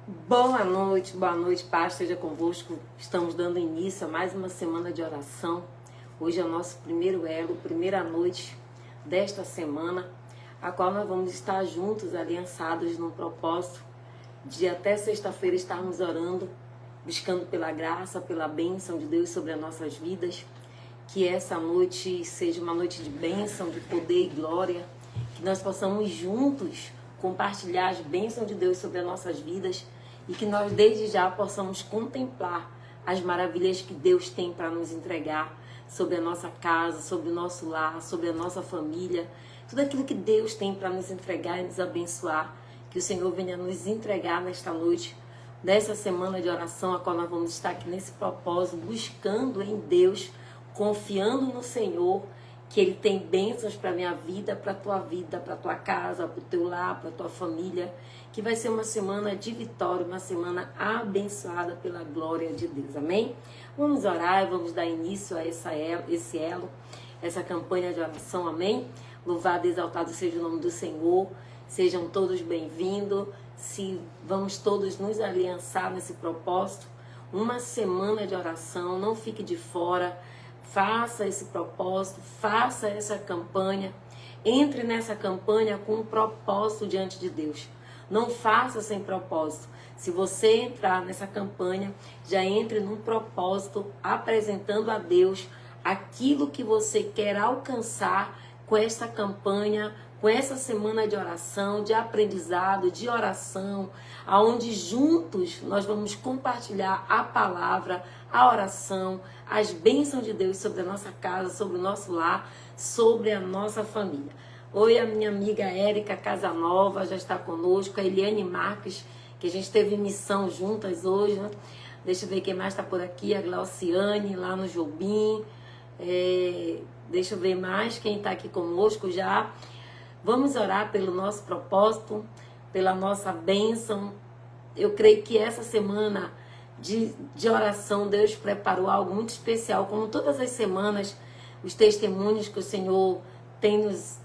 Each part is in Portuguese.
Boa noite, paz esteja convosco. Estamos dando início a mais uma semana de oração. Hoje é o nosso primeiro elo, primeira noite desta semana, a qual nós vamos estar juntos, aliançados num propósito de até sexta-feira estarmos orando, buscando pela graça, pela bênção de Deus sobre as nossas vidas. Que essa noite seja uma noite de bênção, de poder e glória, que nós possamos juntos compartilhar as bênçãos de Deus sobre as nossas vidas e que nós desde já possamos contemplar as maravilhas que Deus tem para nos entregar sobre a nossa casa, sobre o nosso lar, sobre a nossa família, tudo aquilo que Deus tem para nos entregar e nos abençoar, que o Senhor venha nos entregar nesta noite, nessa semana de oração, a qual nós vamos estar aqui nesse propósito, buscando em Deus, confiando no Senhor, que Ele tem bênçãos para a minha vida, para a tua vida, para a tua casa, para o teu lar, para a tua família, que vai ser uma semana de vitória, uma semana abençoada pela glória de Deus, amém? Vamos orar e vamos dar início a esse elo, essa campanha de oração, amém? Louvado e exaltado seja o nome do Senhor, sejam todos bem-vindos, vamos todos nos aliançar nesse propósito, uma semana de oração, não fique de fora. Faça esse propósito, faça essa campanha, entre nessa campanha com um propósito diante de Deus. Não faça sem propósito. Se você entrar nessa campanha, já entre num propósito, apresentando a Deus aquilo que você quer alcançar com essa campanha, com essa semana de oração, de aprendizado, de oração, aonde juntos nós vamos compartilhar a palavra, a oração, as bênçãos de Deus sobre a nossa casa, sobre o nosso lar, sobre a nossa família. Oi, a minha amiga Érica Casanova já está conosco, a Eliane Marques, que a gente teve missão juntas hoje, né? Deixa eu ver quem mais está por aqui, a Glauciane, lá no Jobim. Deixa eu ver mais quem está aqui conosco já. Vamos orar pelo nosso propósito, pela nossa bênção. Eu creio que essa semana de oração, Deus preparou algo muito especial, como todas as semanas, os testemunhos que o Senhor tem nos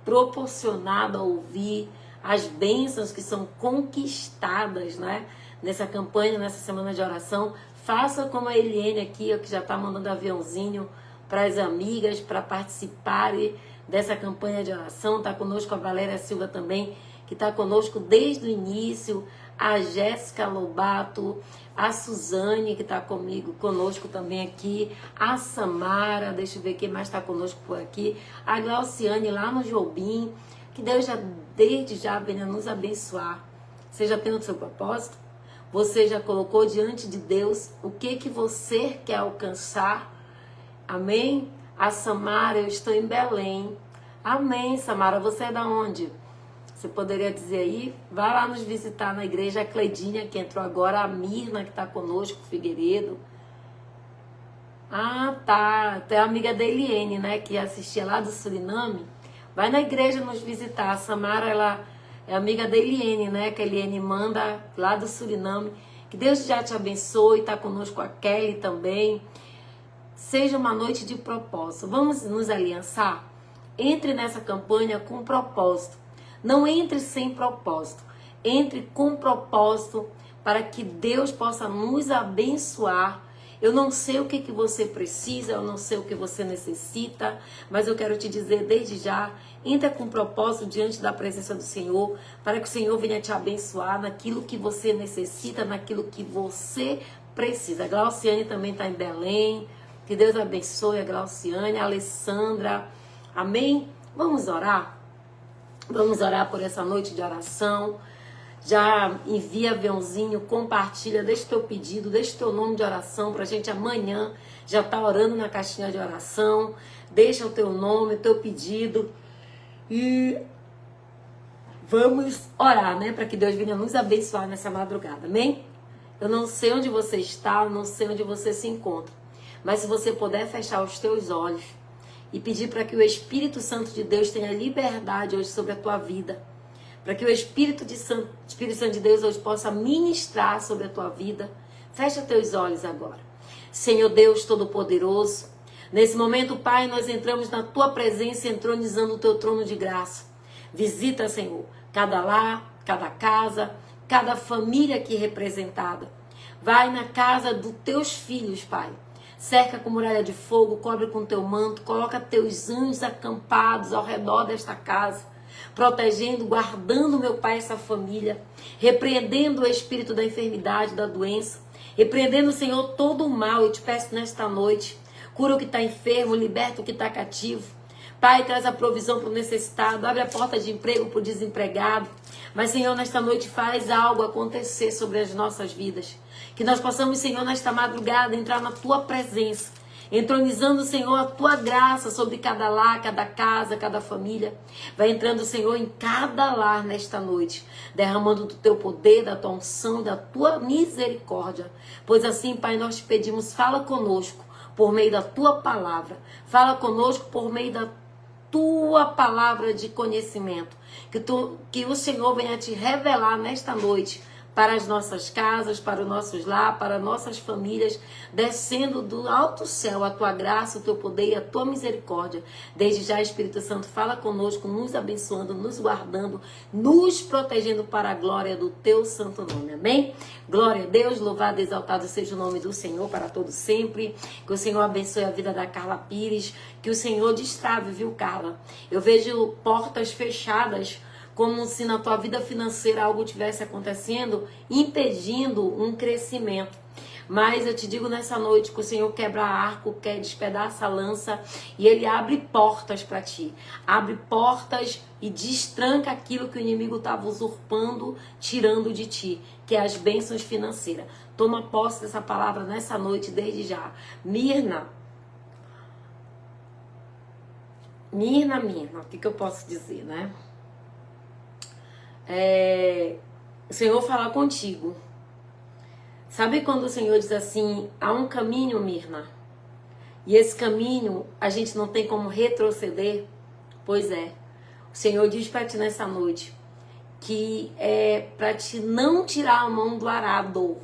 proporcionado a ouvir, as bênçãos que são conquistadas, né? Nessa campanha, nessa semana de oração. Faça como a Eliane aqui, que já está mandando aviãozinho para as amigas, para participarem dessa campanha de oração. Está conosco a Valéria Silva também, que está conosco desde o início, a Jéssica Lobato, a Suzane, que está conosco também aqui, a Samara, deixa eu ver quem mais está conosco por aqui, a Glauciane lá no Jobim, que Deus já desde já venha nos abençoar. Você já tem o seu propósito? Você já colocou diante de Deus o que você quer alcançar? Amém? A Samara, eu estou em Belém. Amém, Samara, você é da onde? Você poderia dizer aí? Vai lá nos visitar na igreja, a Cleidinha que entrou agora, a Mirna que está conosco, Figueiredo. Ah, tá. Tu é amiga da Eliane, né? Que assistia lá do Suriname. Vai na igreja nos visitar. A Samara, ela é amiga da Eliane, né? Que a Eliane manda lá do Suriname. Que Deus já te abençoe. Está conosco a Kelly também. Seja uma noite de propósito. Vamos nos aliançar? Entre nessa campanha com propósito. Não entre sem propósito. Entre com propósito para que Deus possa nos abençoar. Eu não sei o que você precisa, eu não sei o que você necessita, mas eu quero te dizer desde já, entra com propósito diante da presença do Senhor, para que o Senhor venha te abençoar naquilo que você necessita, naquilo que você precisa. A Glauciane também está em Belém. Que Deus abençoe a Glauciane, a Alessandra. Amém? Vamos orar? Vamos orar por essa noite de oração. Já envia aviãozinho, compartilha, deixa o teu pedido, deixa o teu nome de oração pra gente amanhã já tá orando na caixinha de oração. Deixa o teu nome, o teu pedido e vamos orar, né? Para que Deus venha nos abençoar nessa madrugada, amém? Eu não sei onde você está, eu não sei onde você se encontra, mas se você puder fechar os teus olhos e pedir para que o Espírito Santo de Deus tenha liberdade hoje sobre a tua vida, para que o Espírito Santo de Deus hoje possa ministrar sobre a tua vida. Fecha teus olhos agora. Senhor Deus Todo-Poderoso, nesse momento, Pai, nós entramos na tua presença, entronizando o teu trono de graça. Visita, Senhor, cada lar, cada casa, cada família aqui representada. Vai na casa dos teus filhos, Pai. Cerca com muralha de fogo, cobre com teu manto, coloca teus anjos acampados ao redor desta casa, protegendo, guardando, meu Pai, essa família, repreendendo o espírito da enfermidade, da doença, repreendendo, Senhor, todo o mal. Eu te peço nesta noite, cura o que está enfermo, liberta o que está cativo. Pai, traz a provisão para o necessitado, abre a porta de emprego para o desempregado. Mas, Senhor, nesta noite faz algo acontecer sobre as nossas vidas. Que nós possamos, Senhor, nesta madrugada entrar na Tua presença, entronizando, Senhor, a Tua graça sobre cada lar, cada casa, cada família. Vai entrando, Senhor, em cada lar nesta noite, derramando do Teu poder, da Tua unção, da Tua misericórdia. Pois assim, Pai, nós te pedimos, fala conosco por meio da Tua palavra. Fala conosco por meio da Tua palavra de conhecimento. Que o Senhor venha te revelar nesta noite para as nossas casas, para os nossos lar, para nossas famílias, descendo do alto céu a Tua graça, o Teu poder e a Tua misericórdia. Desde já, Espírito Santo, fala conosco, nos abençoando, nos guardando, nos protegendo para a glória do Teu santo nome. Amém? Glória a Deus, louvado e exaltado seja o nome do Senhor para todo sempre. Que o Senhor abençoe a vida da Carla Pires, que o Senhor destrave, viu, Carla? Eu vejo portas fechadas, como se na tua vida financeira algo tivesse acontecendo, impedindo um crescimento. Mas eu te digo nessa noite que o Senhor quebra arco, quer despedaça a lança e Ele abre portas para ti. Abre portas e destranca aquilo que o inimigo estava usurpando, tirando de ti, que é as bênçãos financeiras. Toma posse dessa palavra nessa noite desde já. Mirna, o que eu posso dizer, né? O Senhor falar contigo. Sabe quando o Senhor diz assim, há um caminho, Mirna, e esse caminho a gente não tem como retroceder? Pois é, o Senhor diz para ti nessa noite que é para te não tirar a mão do arado,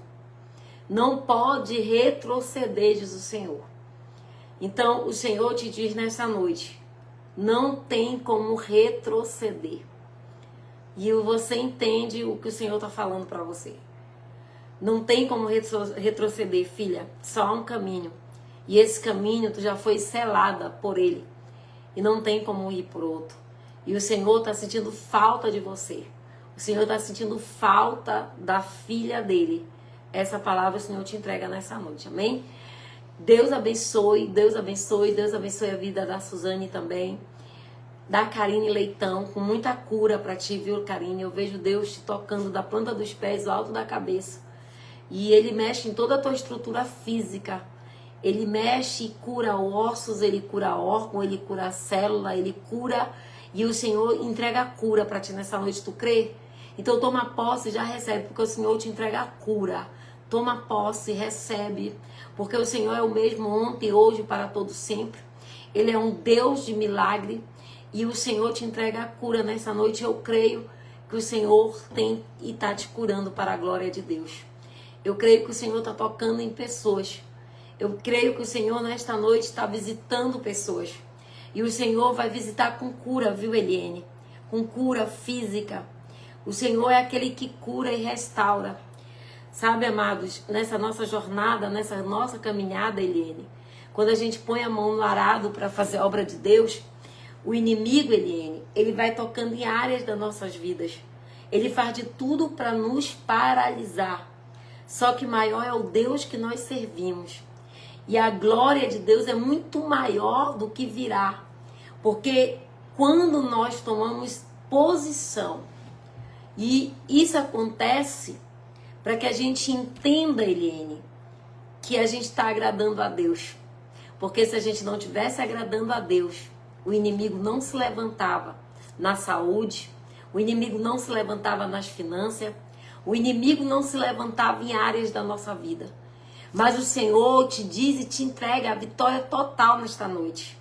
não pode retroceder, diz o Senhor. Então o Senhor te diz nessa noite, não tem como retroceder. E você entende o que o Senhor está falando para você. Não tem como retroceder, filha. Só há um caminho. E esse caminho tu já foi selada por Ele. E não tem como ir por outro. E o Senhor está sentindo falta de você. O Senhor está sentindo falta da filha dele. Essa palavra o Senhor te entrega nessa noite. Amém? Deus abençoe, Deus abençoe, Deus abençoe a vida da Suzane também. Da Karine Leitão, com muita cura para ti, viu, Karine? Eu vejo Deus te tocando da planta dos pés ao alto da cabeça. E Ele mexe em toda a tua estrutura física. Ele mexe e cura ossos, Ele cura órgão, Ele cura célula, Ele cura. E o Senhor entrega a cura para ti nessa noite, tu crê? Então toma posse e já recebe, porque o Senhor te entrega a cura. Toma posse, recebe, porque o Senhor é o mesmo ontem, hoje, para todo sempre. Ele é um Deus de milagre. E o Senhor te entrega a cura nessa noite. Eu creio que o Senhor tem e está te curando para a glória de Deus. Eu creio que o Senhor está tocando em pessoas. Eu creio que o Senhor nesta noite está visitando pessoas. E o Senhor vai visitar com cura, viu, Eliane? Com cura física. O Senhor é aquele que cura e restaura. Sabe, amados, nessa nossa jornada, nessa nossa caminhada, Eliane, quando a gente põe a mão no arado para fazer a obra de Deus, o inimigo, Eliane, ele vai tocando em áreas das nossas vidas. Ele faz de tudo para nos paralisar. Só que maior é o Deus que nós servimos. E a glória de Deus é muito maior do que virá. Porque quando nós tomamos posição, e isso acontece para que a gente entenda, Eliane, que a gente está agradando a Deus. Porque se a gente não estivesse agradando a Deus, o inimigo não se levantava na saúde, o inimigo não se levantava nas finanças, o inimigo não se levantava em áreas da nossa vida. Mas o Senhor te diz e te entrega a vitória total nesta noite.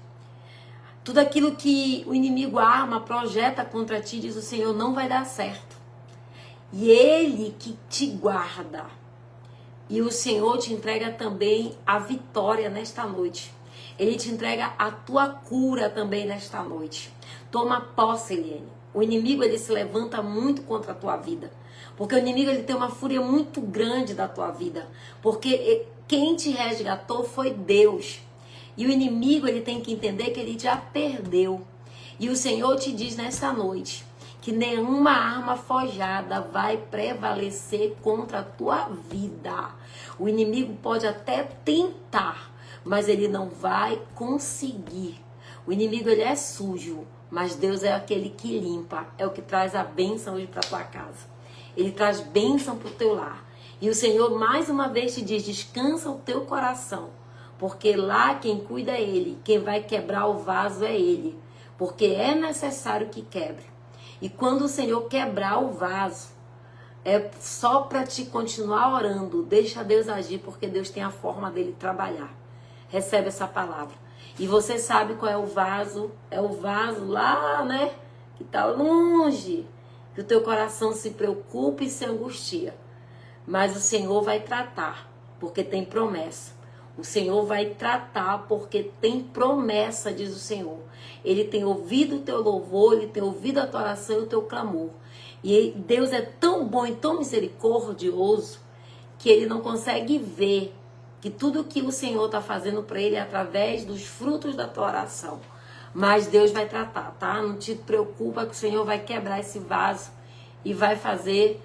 Tudo aquilo que o inimigo arma, projeta contra ti, diz o Senhor, não vai dar certo. E Ele que te guarda. E o Senhor te entrega também a vitória nesta noite. Ele te entrega a tua cura também nesta noite. Toma posse, Eliane. O inimigo, ele se levanta muito contra a tua vida. Porque o inimigo, ele tem uma fúria muito grande da tua vida. Porque quem te resgatou foi Deus. E o inimigo, ele tem que entender que ele já perdeu. E o Senhor te diz nessa noite que nenhuma arma forjada vai prevalecer contra a tua vida. O inimigo pode até tentar, mas ele não vai conseguir. O inimigo, ele é sujo, mas Deus é aquele que limpa, é o que traz a bênção hoje para tua casa. Ele traz bênção para o teu lar. E o Senhor mais uma vez te diz, descansa o teu coração, porque lá quem cuida é Ele, quem vai quebrar o vaso é Ele, porque é necessário que quebre. E quando o Senhor quebrar o vaso, é só para te continuar orando, deixa Deus agir, porque Deus tem a forma dele trabalhar. Recebe essa palavra. E você sabe qual é o vaso? É o vaso lá, né? Que está longe. Que o teu coração se preocupa e se angustia. Mas o Senhor vai tratar, porque tem promessa. O Senhor vai tratar porque tem promessa, diz o Senhor. Ele tem ouvido o teu louvor, Ele tem ouvido a tua oração e o teu clamor. E Deus é tão bom e tão misericordioso que Ele não consegue ver que tudo que o Senhor está fazendo para Ele é através dos frutos da tua oração. Mas Deus vai tratar, tá? Não te preocupa que o Senhor vai quebrar esse vaso e vai fazer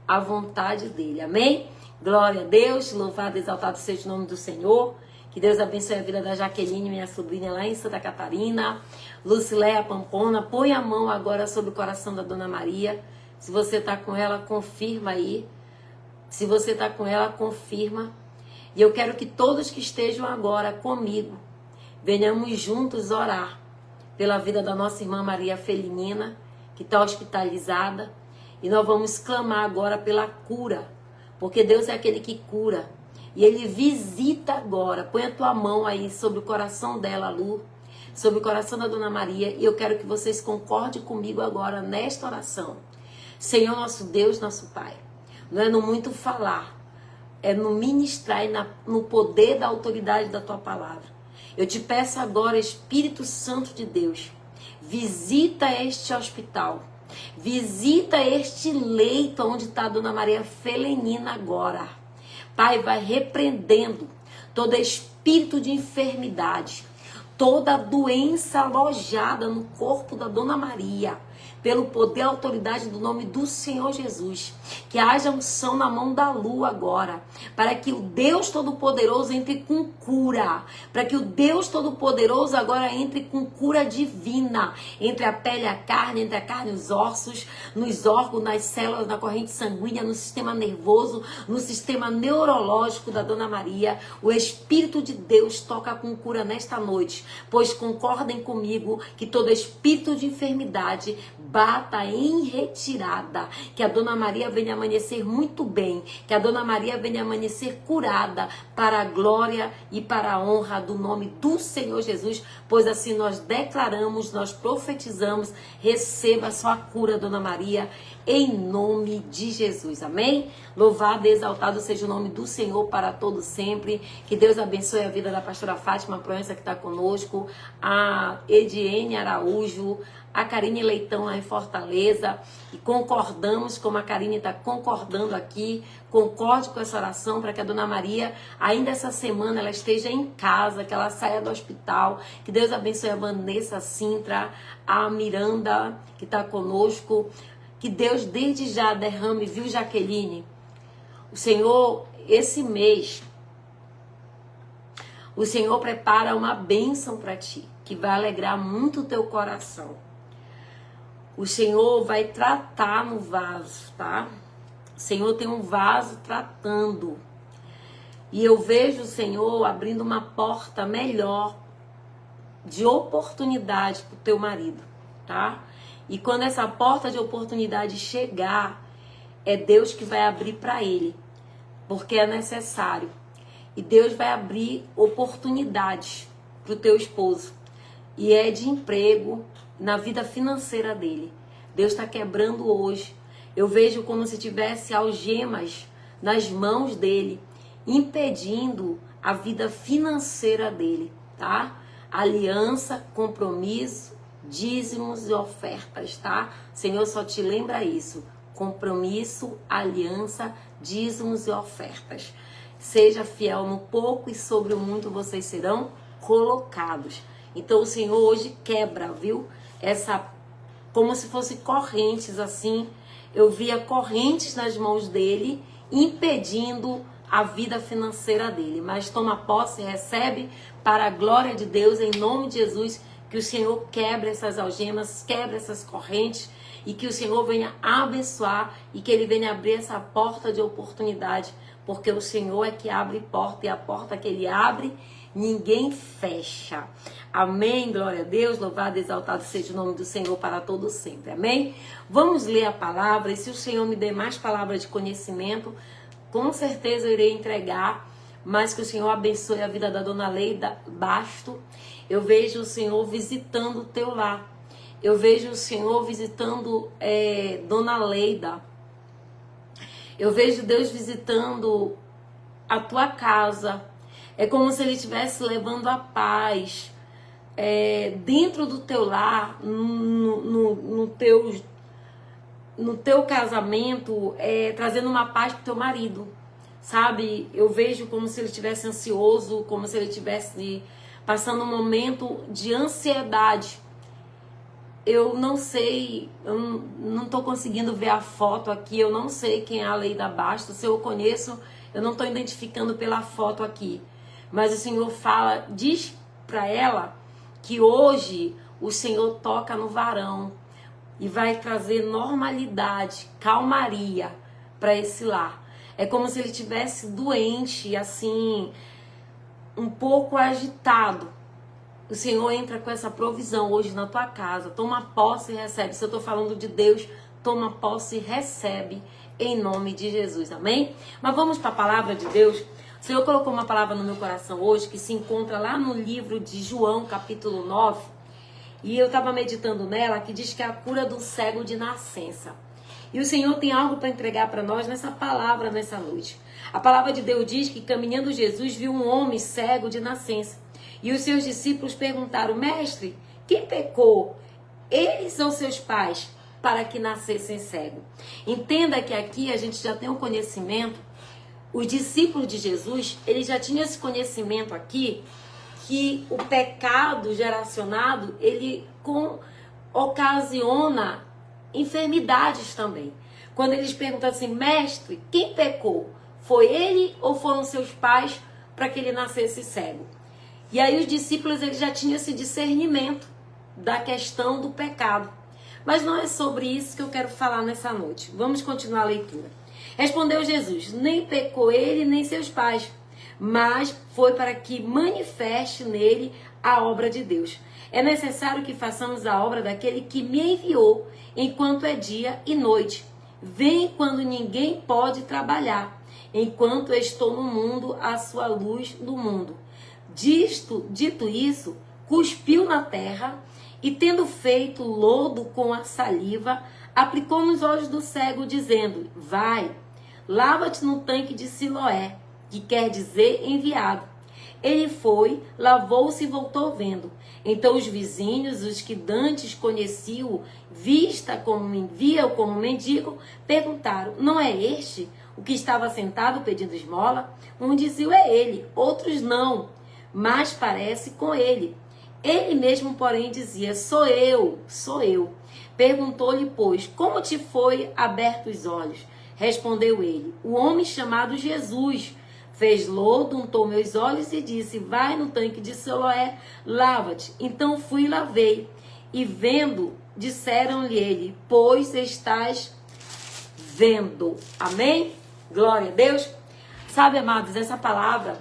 a vontade dEle. Amém? Glória a Deus, louvado e exaltado seja o nome do Senhor. Que Deus abençoe a vida da Jaqueline, minha sobrinha lá em Santa Catarina. Lucileia Pampona, põe a mão agora sobre o coração da Dona Maria. Se você está com ela, confirma aí. Se você está com ela, confirma. E eu quero que todos que estejam agora comigo, venhamos juntos orar pela vida da nossa irmã Maria Felinina, que está hospitalizada. E nós vamos clamar agora pela cura. Porque Deus é aquele que cura. E Ele visita agora. Põe a tua mão aí sobre o coração dela, Lu. Sobre o coração da Dona Maria. E eu quero que vocês concordem comigo agora nesta oração. Senhor nosso Deus, nosso Pai. Não é no muito falar. É no ministrar e no poder da autoridade da tua palavra. Eu te peço agora, Espírito Santo de Deus. Visita este hospital. Visita este leito onde está a Dona Maria Felinina agora. Pai, vai repreendendo todo espírito de enfermidade, toda doença alojada no corpo da Dona Maria, pelo poder e autoridade do nome do Senhor Jesus. Que haja unção na mão da lua agora, para que o Deus Todo-Poderoso entre com cura, para que o Deus Todo-Poderoso agora entre com cura divina, entre a pele e a carne, entre a carne e os ossos, nos órgãos, nas células, na corrente sanguínea, no sistema nervoso, no sistema neurológico da Dona Maria. O Espírito de Deus toca com cura nesta noite, pois concordem comigo que todo espírito de enfermidade bata em retirada, que a Dona Maria venha amanhecer muito bem, que a Dona Maria venha amanhecer curada para a glória e para a honra do nome do Senhor Jesus, pois assim nós declaramos, nós profetizamos, receba a sua cura, Dona Maria, em nome de Jesus, amém? Louvado e exaltado seja o nome do Senhor para todo sempre. Que Deus abençoe a vida da pastora Fátima Proença, que está conosco, a Ediene Araújo, a Karine Leitão lá em Fortaleza, e concordamos, como a Karine está concordando aqui, concorde com essa oração para que a Dona Maria, ainda essa semana, ela esteja em casa, que ela saia do hospital. Que Deus abençoe a Vanessa Sintra, a Miranda, que está conosco. Que Deus desde já derrame, viu, Jaqueline? O Senhor, esse mês, o Senhor prepara uma bênção para ti, que vai alegrar muito o teu coração. O Senhor vai tratar no vaso, tá? O Senhor tem um vaso tratando. E eu vejo o Senhor abrindo uma porta melhor de oportunidade para o teu marido, tá? E quando essa porta de oportunidade chegar, é Deus que vai abrir para ele, porque é necessário. E Deus vai abrir oportunidades para o teu esposo. E é de emprego, na vida financeira dele. Deus está quebrando hoje. Eu vejo como se tivesse algemas nas mãos dele, impedindo a vida financeira dele, tá? aliança, compromisso, dízimos e ofertas, tá? O Senhor só te lembra isso. Compromisso, aliança, dízimos e ofertas. Seja fiel no pouco e sobre o muito vocês serão colocados. Então o Senhor hoje quebra, viu? Como se fosse correntes assim. Eu via correntes nas mãos dele, impedindo a vida financeira dele. Mas toma posse e recebe para a glória de Deus, em nome de Jesus, que o Senhor quebre essas algemas, quebre essas correntes, e que o Senhor venha abençoar e que Ele venha abrir essa porta de oportunidade, porque o Senhor é que abre porta, e a porta que Ele abre, ninguém fecha. Amém, glória a Deus, louvado e exaltado seja o nome do Senhor para todo sempre, amém? Vamos ler a palavra, e se o Senhor me der mais palavras de conhecimento, com certeza eu irei entregar, mas que o Senhor abençoe a vida da dona Leida Basto. Eu vejo o Senhor visitando o teu lar. Eu vejo o Senhor visitando dona Leida. Eu vejo Deus visitando a tua casa. É como se Ele estivesse levando a paz dentro do teu lar, no teu casamento, trazendo uma paz pro teu marido. Sabe? Eu vejo como se ele estivesse ansioso, como se ele estivesse passando um momento de ansiedade. Eu não sei, eu não estou conseguindo ver a foto aqui, eu não sei quem é a Leida Basto. Se eu conheço, eu não estou identificando pela foto aqui. Mas o Senhor fala, diz para ela que hoje o Senhor toca no varão e vai trazer normalidade, calmaria para esse lar. É como se ele estivesse doente, assim, um pouco agitado. O Senhor entra com essa provisão hoje na tua casa. Toma posse e recebe. Se eu estou falando de Deus, toma posse e recebe em nome de Jesus. Amém? Mas vamos para a palavra de Deus. O Senhor colocou uma palavra no meu coração hoje que se encontra lá no livro de João, capítulo 9. E eu estava meditando nela, que diz que é a cura do cego de nascença. E o Senhor tem algo para entregar para nós nessa palavra, nessa noite. A palavra de Deus diz que caminhando Jesus viu um homem cego de nascença. E os seus discípulos perguntaram, mestre, quem pecou? Eles ou seus pais, para que nascessem cego? Entenda que aqui a gente já tem um conhecimento. Os discípulos de Jesus, eles já tinham esse conhecimento aqui, que o pecado geracionado, ele ocasiona enfermidades também. Quando eles perguntam assim, mestre, quem pecou? Foi ele ou foram seus pais para que ele nascesse cego? E aí os discípulos eles já tinham esse discernimento da questão do pecado. Mas não é sobre isso que eu quero falar nessa noite. Vamos continuar a leitura. Respondeu Jesus, nem pecou ele nem seus pais, mas foi para que manifeste nele a obra de Deus. É necessário que façamos a obra daquele que me enviou, enquanto é dia e noite. Vem quando ninguém pode trabalhar, enquanto estou no mundo, a sua luz do mundo. Dito isso, cuspiu na terra e, tendo feito lodo com a saliva, aplicou nos olhos do cego, dizendo, vai, lava-te no tanque de Siloé, que quer dizer enviado. Ele foi, lavou-se e voltou vendo. Então os vizinhos, os que dantes conheciam, via como mendigo, perguntaram, não é este o que estava sentado pedindo esmola? Um dizia, é ele, outros não, mas parece com ele. Ele mesmo, porém, dizia, sou eu. Perguntou-lhe, pois, como te foi aberto os olhos? Respondeu ele, o homem chamado Jesus fez lodo, untou meus olhos e disse, vai no tanque de Siloé, lava-te. Então fui e lavei. E vendo, disseram-lhe ele, pois estás vendo. Amém? Glória a Deus. Sabe, amados, essa palavra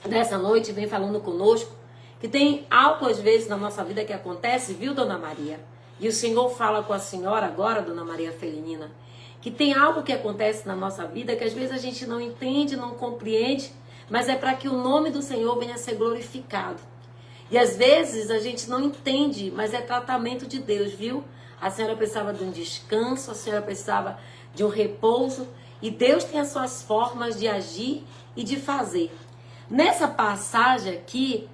dessa noite vem falando conosco que tem algo às vezes na nossa vida que acontece, viu, Dona Maria? E o Senhor fala com a senhora agora, Dona Maria Felinina, que tem algo que acontece na nossa vida que às vezes a gente não entende, não compreende, mas é para que o nome do Senhor venha a ser glorificado. E às vezes a gente não entende, mas é tratamento de Deus, viu? A senhora precisava de um descanso, a senhora precisava de um repouso, e Deus tem as suas formas de agir e de fazer. Nessa passagem aqui,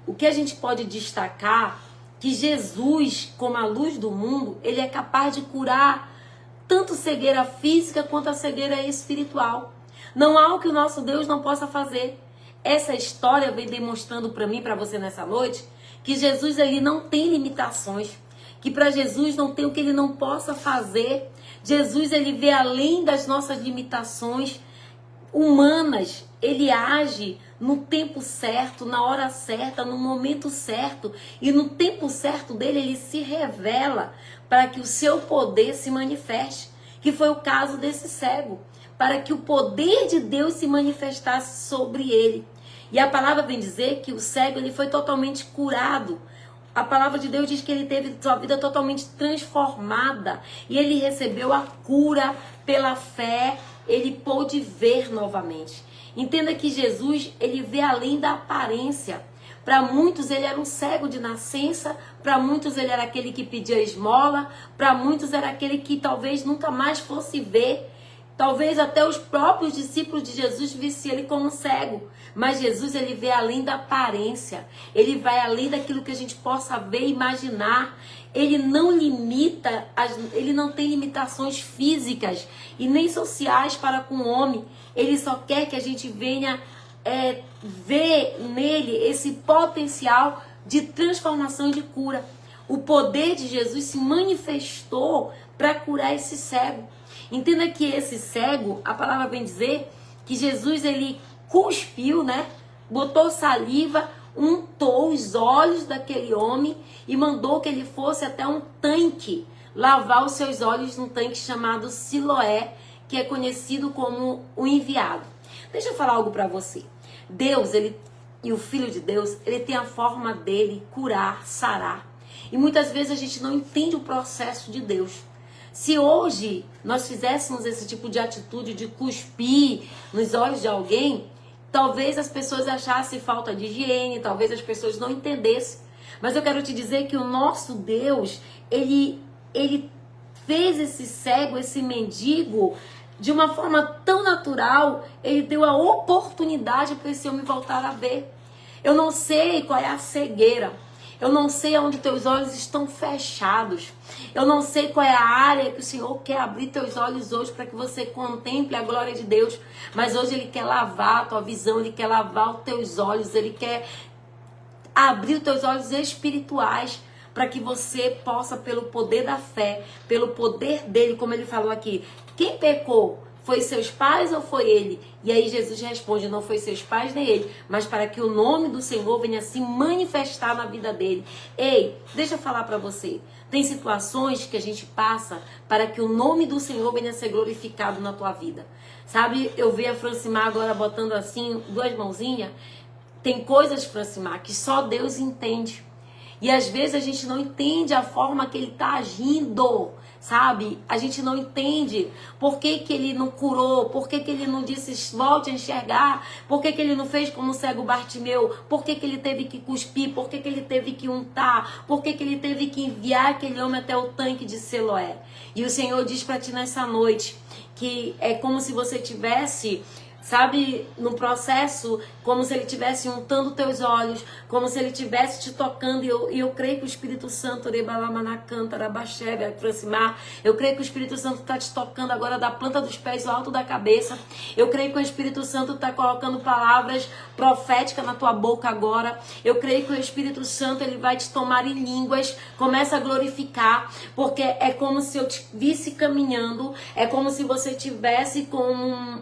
o que a gente pode destacar que Jesus, como a luz do mundo, ele é capaz de curar tanto cegueira física quanto a cegueira espiritual. Não há o que o nosso Deus não possa fazer. Essa história vem demonstrando para mim, para você nessa noite, que Jesus ele não tem limitações, que para Jesus não tem o que ele não possa fazer. Jesus ele vê além das nossas limitações humanas, ele age no tempo certo, na hora certa, no momento certo, e no tempo certo dele ele se revela para que o seu poder se manifeste, que foi o caso desse cego, para que o poder de Deus se manifestasse sobre ele. E a palavra vem dizer que o cego ele foi totalmente curado. A palavra de Deus diz que ele teve sua vida totalmente transformada e ele recebeu a cura pela fé, ele pôde ver novamente. Entenda que Jesus, ele vê além da aparência. Para muitos ele era um cego de nascença, para muitos ele era aquele que pedia esmola, para muitos era aquele que talvez nunca mais fosse ver. Talvez até os próprios discípulos de Jesus vissem ele como cego. Mas Jesus, ele vê além da aparência. Ele vai além daquilo que a gente possa ver e imaginar. Ele não limita, ele não tem limitações físicas e nem sociais para com o homem. Ele só quer que a gente venha ver nele esse potencial de transformação e de cura. O poder de Jesus se manifestou para curar esse cego. Entenda que esse cego, a palavra vem dizer que Jesus ele cuspiu, né? Botou saliva, untou os olhos daquele homem e mandou que ele fosse até um tanque lavar os seus olhos num tanque chamado Siloé, que é conhecido como o enviado. Deixa eu falar algo para você. Deus, ele e o Filho de Deus, ele tem a forma dele curar, sarar. E muitas vezes a gente não entende o processo de Deus. Se hoje nós fizéssemos esse tipo de atitude de cuspir nos olhos de alguém, talvez as pessoas achassem falta de higiene, talvez as pessoas não entendessem. Mas eu quero te dizer que o nosso Deus, ele fez esse cego, esse mendigo, de uma forma tão natural, ele deu a oportunidade para esse homem voltar a ver. Eu não sei qual é a cegueira. Eu não sei aonde teus olhos estão fechados. Eu não sei qual é a área que o Senhor quer abrir teus olhos hoje para que você contemple a glória de Deus. Mas hoje Ele quer lavar a tua visão, Ele quer lavar os teus olhos, Ele quer abrir os teus olhos espirituais para que você possa, pelo poder da fé, pelo poder dele, como ele falou aqui, quem pecou? Foi seus pais ou foi ele? E aí Jesus responde, não foi seus pais nem ele, mas para que o nome do Senhor venha se manifestar na vida dele. Ei, deixa eu falar para você. Tem situações que a gente passa para que o nome do Senhor venha a ser glorificado na tua vida. Sabe, eu vi a Francimar agora botando assim, duas mãozinhas. Tem coisas, Francimar, que só Deus entende. E às vezes a gente não entende a forma que ele está agindo, sabe? A gente não entende por que que ele não curou, por que que ele não disse volte a enxergar, por que que ele não fez como o cego Bartimeu, por que que ele teve que cuspir, por que que ele teve que untar, por que que ele teve que enviar aquele homem até o tanque de Siloé. E o Senhor diz para ti nessa noite que é como se você tivesse... Sabe, no processo, como se ele estivesse untando teus olhos, como se ele estivesse te tocando, e eu creio que o Espírito Santo, eu creio que o Espírito Santo está te tocando agora da planta dos pés ao alto da cabeça, eu creio que o Espírito Santo está colocando palavras proféticas na tua boca agora, eu creio que o Espírito Santo ele vai te tomar em línguas, começa a glorificar, porque é como se eu te visse caminhando, é como se você tivesse com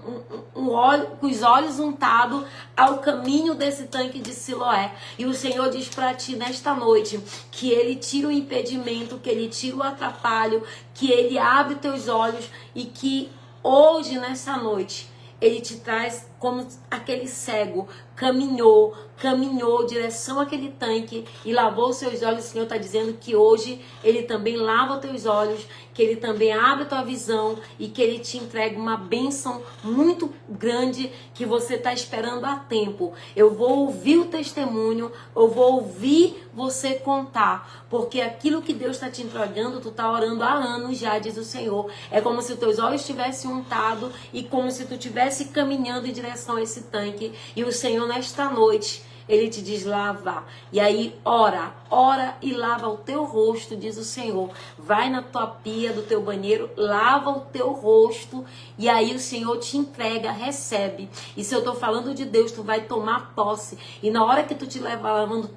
com os olhos untados ao caminho desse tanque de Siloé. E o Senhor diz para ti nesta noite que Ele tira o impedimento, que Ele tira o atrapalho, que Ele abre teus olhos e que hoje, nessa noite, Ele te traz como aquele cego caminhou em direção àquele tanque e lavou os seus olhos. O Senhor está dizendo que hoje Ele também lava os teus olhos, que Ele também abre a tua visão e que Ele te entrega uma bênção muito grande que você está esperando há tempo. Eu vou ouvir o testemunho, eu vou ouvir você contar, porque aquilo que Deus está te entregando, tu está orando há anos já, diz o Senhor. É como se os teus olhos tivessem untado e como se tu estivesse caminhando em direção a esse tanque. E o Senhor, nesta noite, Ele te diz lava. E aí ora e lava o teu rosto, diz o Senhor. Vai na tua pia do teu banheiro, lava o teu rosto e aí o Senhor te entrega, recebe. E se eu tô falando de Deus, tu vai tomar posse. E na hora que tu te levar lavando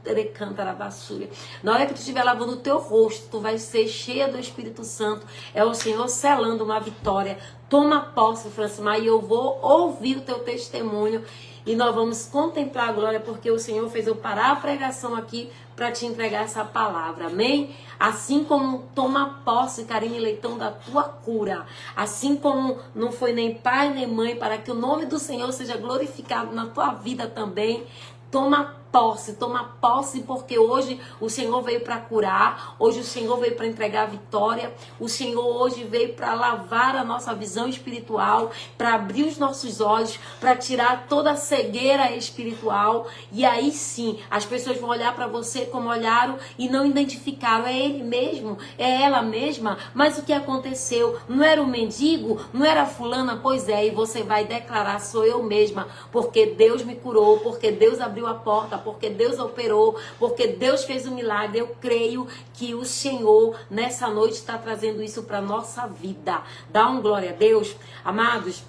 basura, na hora que tu estiver lavando o teu rosto, tu vai ser cheia do Espírito Santo. É o Senhor selando uma vitória. Toma posse, Francimar, e eu vou ouvir o teu testemunho. E nós vamos contemplar a glória, porque o Senhor fez eu parar a pregação aqui para te entregar essa palavra, amém? Assim como toma posse, Karine Leitão, da tua cura. Assim como não foi nem pai nem mãe, para que o nome do Senhor seja glorificado na tua vida também. Toma posse, porque hoje o Senhor veio para curar, hoje o Senhor veio para entregar a vitória, o Senhor hoje veio para lavar a nossa visão espiritual, para abrir os nossos olhos, para tirar toda a cegueira espiritual, e aí sim, as pessoas vão olhar para você como olharam e não identificaram, é ele mesmo, é ela mesma, mas o que aconteceu? Não era o mendigo? Não era a fulana? Pois é, e você vai declarar, sou eu mesma, porque Deus me curou, porque Deus abriu a porta, porque Deus operou, porque Deus fez um milagre. Eu creio que o Senhor nessa noite está trazendo isso para nossa vida. Dá um glória a Deus. Amados,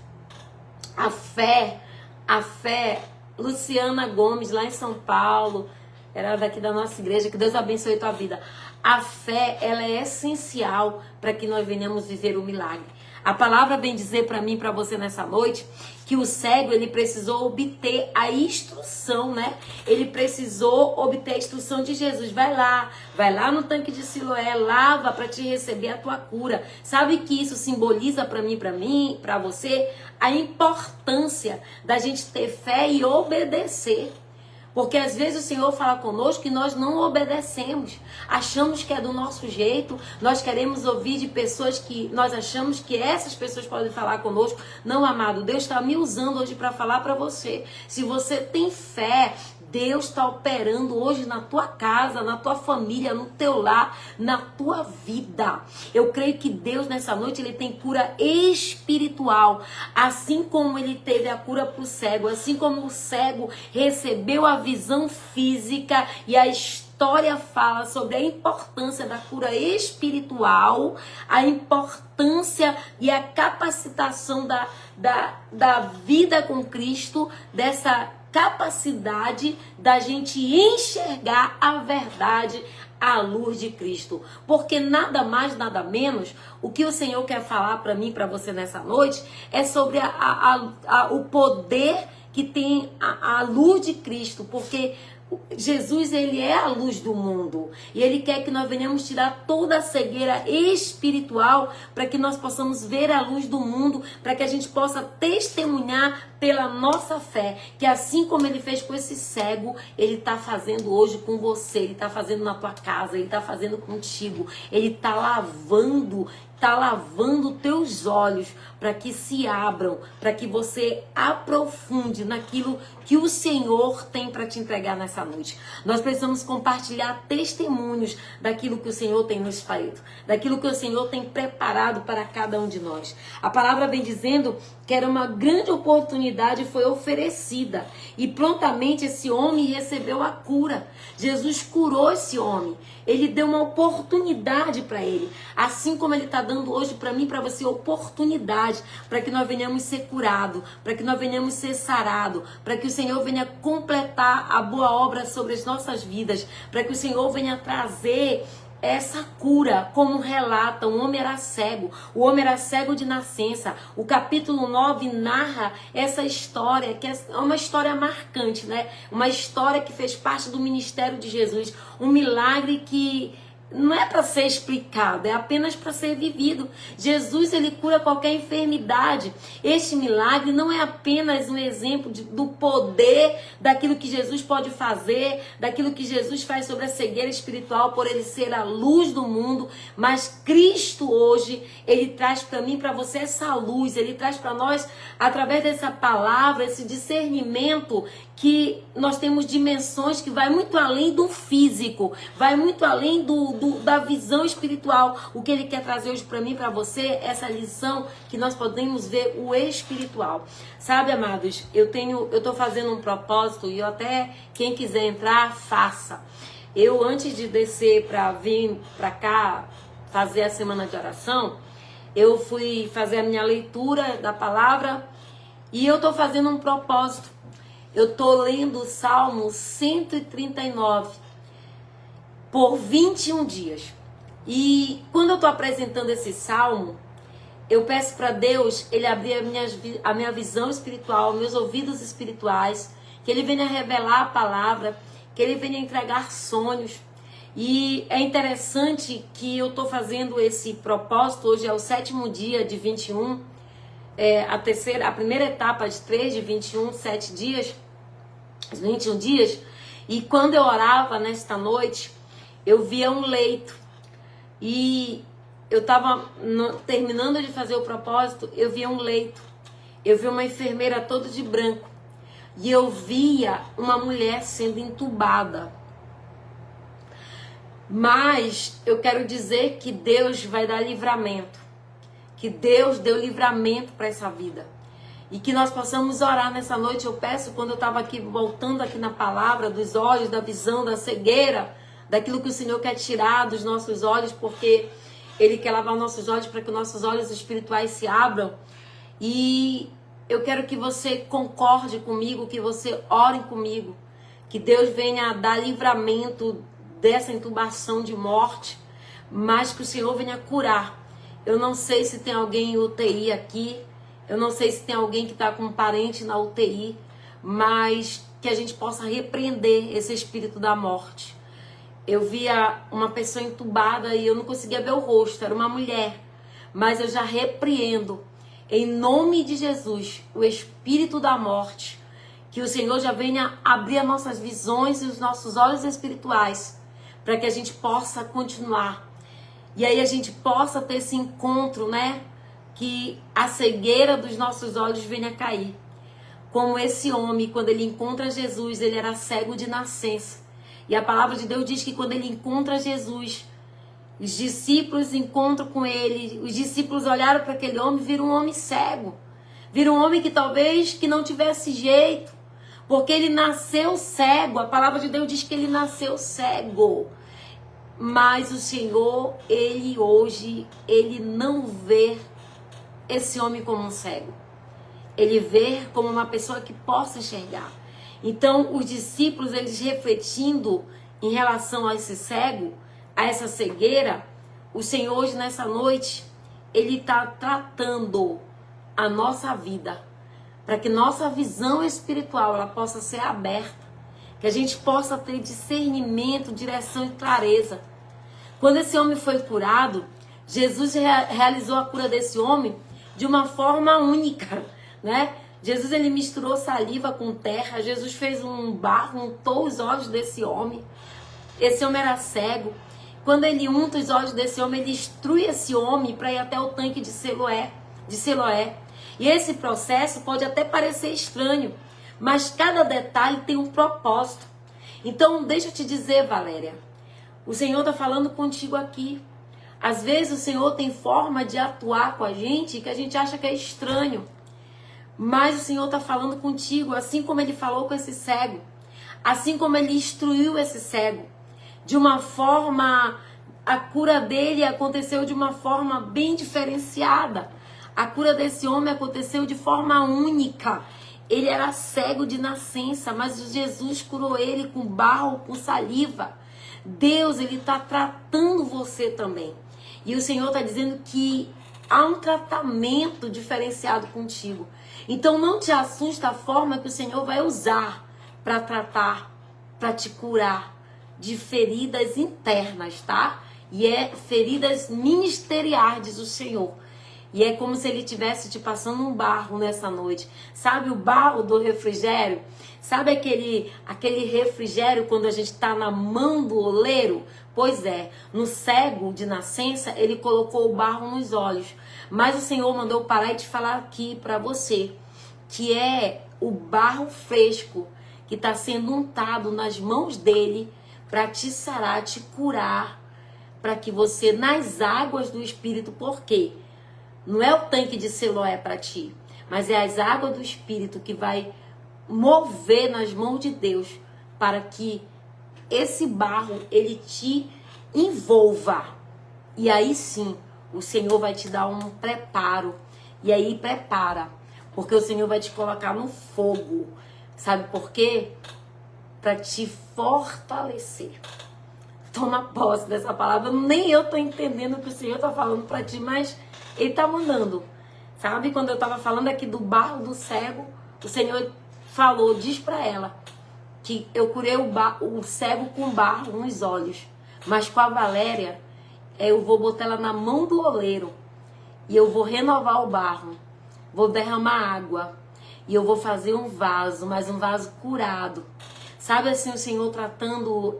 a fé, Luciana Gomes, lá em São Paulo, era daqui da nossa igreja, que Deus abençoe a tua vida. A fé, ela é essencial para que nós venhamos viver o milagre. A palavra vem dizer para mim e para você nessa noite que o cego, ele precisou obter a instrução, né? Ele precisou obter a instrução de Jesus. Vai lá no tanque de Siloé, lava para te receber a tua cura. Sabe que isso simboliza para mim, para você, a importância da gente ter fé e obedecer. Porque às vezes o Senhor fala conosco e nós não obedecemos. Achamos que é do nosso jeito. Nós queremos ouvir de pessoas que nós achamos que essas pessoas podem falar conosco. Não, amado, Deus está me usando hoje para falar para você. Se você tem fé, Deus está operando hoje na tua casa, na tua família, no teu lar, na tua vida. Eu creio que Deus nessa noite ele tem cura espiritual, assim como ele teve a cura para o cego, assim como o cego recebeu a visão física e a história fala sobre a importância da cura espiritual, a importância e a capacitação da vida com Cristo, dessa capacidade da gente enxergar a verdade à luz de Cristo. Porque nada mais, nada menos, o que o Senhor quer falar para mim, para você nessa noite, é sobre o poder que tem a luz de Cristo. Porque Jesus, ele é a luz do mundo. E ele quer que nós venhamos tirar toda a cegueira espiritual para que nós possamos ver a luz do mundo, para que a gente possa testemunhar pela nossa fé, que assim como ele fez com esse cego, ele está fazendo hoje com você, ele está fazendo na tua casa, ele está fazendo contigo, ele está lavando teus olhos para que se abram, para que você aprofunde naquilo que o Senhor tem para te entregar nessa noite. Nós precisamos compartilhar testemunhos daquilo que o Senhor tem nos feito, daquilo que o Senhor tem preparado para cada um de nós. A palavra vem dizendo que era uma grande oportunidade, foi oferecida, e prontamente esse homem recebeu a cura. Jesus curou esse homem, ele deu uma oportunidade para ele, assim como ele está dando hoje para mim, para você, oportunidade para que nós venhamos ser curados, para que nós venhamos ser sarados, para que o Senhor venha completar a boa obra sobre as nossas vidas, para que o Senhor venha trazer essa cura, como relata, o homem era cego de nascença. O capítulo 9 narra essa história, que é uma história marcante, né? Uma história que fez parte do ministério de Jesus, um milagre que não é para ser explicado, é apenas para ser vivido. Jesus, ele cura qualquer enfermidade. Este milagre não é apenas um exemplo do poder daquilo que Jesus pode fazer, daquilo que Jesus faz sobre a cegueira espiritual, por ele ser a luz do mundo, mas Cristo hoje, ele traz para mim, para você essa luz, ele traz para nós, através dessa palavra, esse discernimento, que nós temos dimensões que vai muito além do físico, vai muito além do da visão espiritual. O que ele quer trazer hoje para mim e para você, essa lição que nós podemos ver o espiritual. Sabe, amados, eu tô fazendo um propósito e eu até, quem quiser entrar, faça. Eu, antes de descer para vir para cá fazer a semana de oração, eu fui fazer a minha leitura da palavra e eu tô fazendo um propósito. Eu tô lendo o Salmo 139 por 21 dias. E quando eu tô apresentando esse salmo, eu peço para Deus, ele abrir a minha visão espiritual, meus ouvidos espirituais, que ele venha revelar a palavra, que ele venha entregar sonhos. E é interessante que eu tô fazendo esse propósito, hoje é o 7º dia de 21, a primeira etapa de 3 de 21, 7 dias, 21 dias, e quando eu orava nesta noite, eu via um leito, e eu estava terminando de fazer o propósito, eu via um leito, eu via uma enfermeira toda de branco, e eu via uma mulher sendo entubada. Mas eu quero dizer que Deus vai dar livramento, que Deus deu livramento para essa vida, e que nós possamos orar nessa noite. Eu peço, quando eu estava aqui, voltando aqui na palavra, dos olhos, da visão, da cegueira, daquilo que o Senhor quer tirar dos nossos olhos, porque Ele quer lavar nossos olhos para que nossos olhos espirituais se abram. E eu quero que você concorde comigo, que você ore comigo, que Deus venha dar livramento dessa intubação de morte, mas que o Senhor venha curar. Eu não sei se tem alguém em UTI aqui, eu não sei se tem alguém que está com um parente na UTI, mas que a gente possa repreender esse espírito da morte. Eu via uma pessoa entubada e eu não conseguia ver o rosto, era uma mulher. Mas eu já repreendo, em nome de Jesus, o espírito da morte. Que o Senhor já venha abrir as nossas visões e os nossos olhos espirituais, para que a gente possa continuar. E aí a gente possa ter esse encontro, né? Que a cegueira dos nossos olhos venha a cair. Como esse homem, quando ele encontra Jesus, ele era cego de nascença. E a palavra de Deus diz que quando ele encontra Jesus, os discípulos encontram com ele, os discípulos olharam para aquele homem e viram um homem cego. Viram um homem que talvez que não tivesse jeito, porque ele nasceu cego. A palavra de Deus diz que ele nasceu cego. Mas o Senhor, ele hoje, ele não vê esse homem como um cego. Ele vê como uma pessoa que possa enxergar. Então, os discípulos, eles refletindo em relação a esse cego, a essa cegueira, o Senhor hoje, nessa noite, ele está tratando a nossa vida, para que nossa visão espiritual ela possa ser aberta, que a gente possa ter discernimento, direção e clareza. Quando esse homem foi curado, Jesus realizou a cura desse homem de uma forma única, né? Jesus, ele misturou saliva com terra. Jesus fez um barro, untou os olhos desse homem. Esse homem era cego. Quando ele unta os olhos desse homem, ele instrui esse homem para ir até o tanque de Siloé. E esse processo pode até parecer estranho, mas cada detalhe tem um propósito. Então, deixa eu te dizer, Valéria, o Senhor está falando contigo aqui. Às vezes o Senhor tem forma de atuar com a gente que a gente acha que é estranho. Mas o Senhor está falando contigo, assim como Ele falou com esse cego. Assim como Ele instruiu esse cego. De uma forma, a cura dele aconteceu de uma forma bem diferenciada. A cura desse homem aconteceu de forma única. Ele era cego de nascença, mas Jesus curou ele com barro, com saliva. Deus, Ele está tratando você também. E o Senhor está dizendo que há um tratamento diferenciado contigo. Então não te assusta a forma que o Senhor vai usar para tratar, para te curar de feridas internas, tá? E é feridas ministeriais, diz o Senhor. E é como se Ele estivesse te passando um barro nessa noite. Sabe o barro do refrigério? Sabe aquele refrigério quando a gente está na mão do oleiro? Pois é, no cego de nascença, ele colocou o barro nos olhos. Mas o Senhor mandou parar e te falar aqui para você, que é o barro fresco que está sendo untado nas mãos dele para te sarar, te curar para que você, nas águas do Espírito, por quê? Não é o tanque de Siloé para ti, mas é as águas do Espírito que vai mover nas mãos de Deus para que esse barro, ele te envolva. E aí sim, o Senhor vai te dar um preparo. E aí prepara, porque o Senhor vai te colocar no fogo. Sabe por quê? Para te fortalecer. Toma posse dessa palavra. Nem eu tô entendendo o que o Senhor tá falando para ti, mas Ele tá mandando. Sabe, quando eu tava falando aqui do barro do cego, o Senhor falou, diz para ela, que eu curei o cego com barro nos olhos. Mas com a Valéria, eu vou botar ela na mão do oleiro. E eu vou renovar o barro. Vou derramar água. E eu vou fazer um vaso, mas um vaso curado. Sabe assim, o Senhor tratando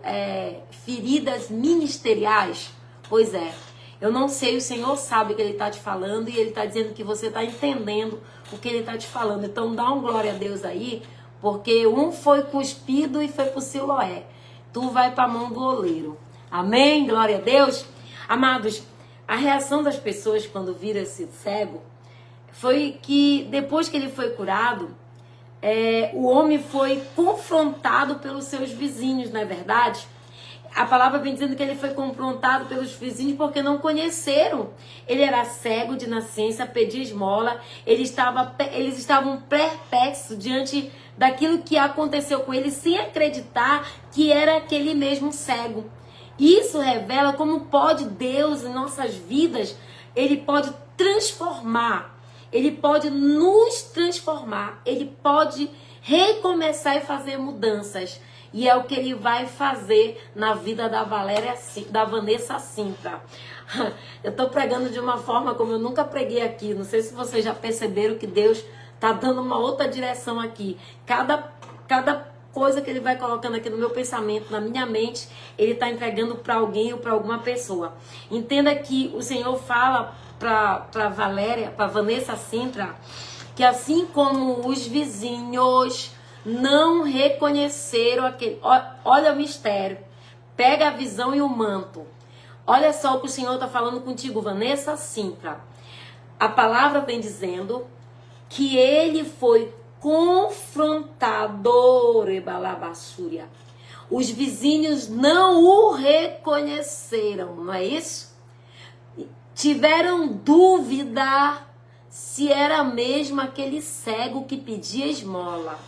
feridas ministeriais? Pois é. Eu não sei, o Senhor sabe o que Ele está te falando. E Ele está dizendo que você está entendendo o que Ele está te falando. Então dá um glória a Deus aí. Porque um foi cuspido e foi pro Siloé. Tu vai para a mão do oleiro. Amém? Glória a Deus. Amados, a reação das pessoas quando viram esse cego foi que depois que ele foi curado, o homem foi confrontado pelos seus vizinhos, não é verdade? A palavra vem dizendo que ele foi confrontado pelos vizinhos porque não conheceram. Ele era cego de nascença, pedia esmola, eles estavam perplexos diante daquilo que aconteceu com ele, sem acreditar que era aquele mesmo cego. Isso revela como pode Deus em nossas vidas, Ele pode transformar, Ele pode nos transformar, Ele pode recomeçar e fazer mudanças. E é o que Ele vai fazer na vida da Vanessa Sintra. Eu estou pregando de uma forma como eu nunca preguei aqui. Não sei se vocês já perceberam que Deus está dando uma outra direção aqui. Cada coisa que Ele vai colocando aqui no meu pensamento, na minha mente, Ele está entregando para alguém ou para alguma pessoa. Entenda que o Senhor fala para Valéria, para Vanessa Sintra, que assim como os vizinhos não reconheceram aquele... Olha o mistério. Pega a visão e o manto. Olha só o que o Senhor está falando contigo, Vanessa Sintra. A palavra vem dizendo que ele foi confrontador, Ebalabassúria. Os vizinhos não o reconheceram, não é isso? Tiveram dúvida se era mesmo aquele cego que pedia esmola.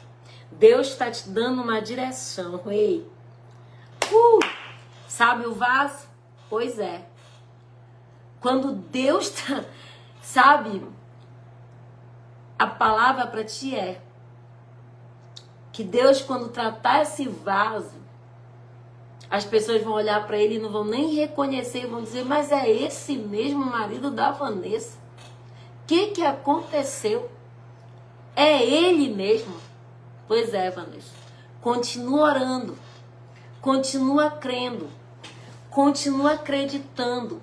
Deus está te dando uma direção. Ei, sabe o vaso? Pois é. Quando Deus está, sabe, a palavra para ti é que Deus, quando tratar esse vaso, as pessoas vão olhar para ele e não vão nem reconhecer, vão dizer, mas é esse mesmo marido da Vanessa. O que aconteceu? É ele mesmo? Pois é, Vanessa. Continua orando, continua crendo, continua acreditando,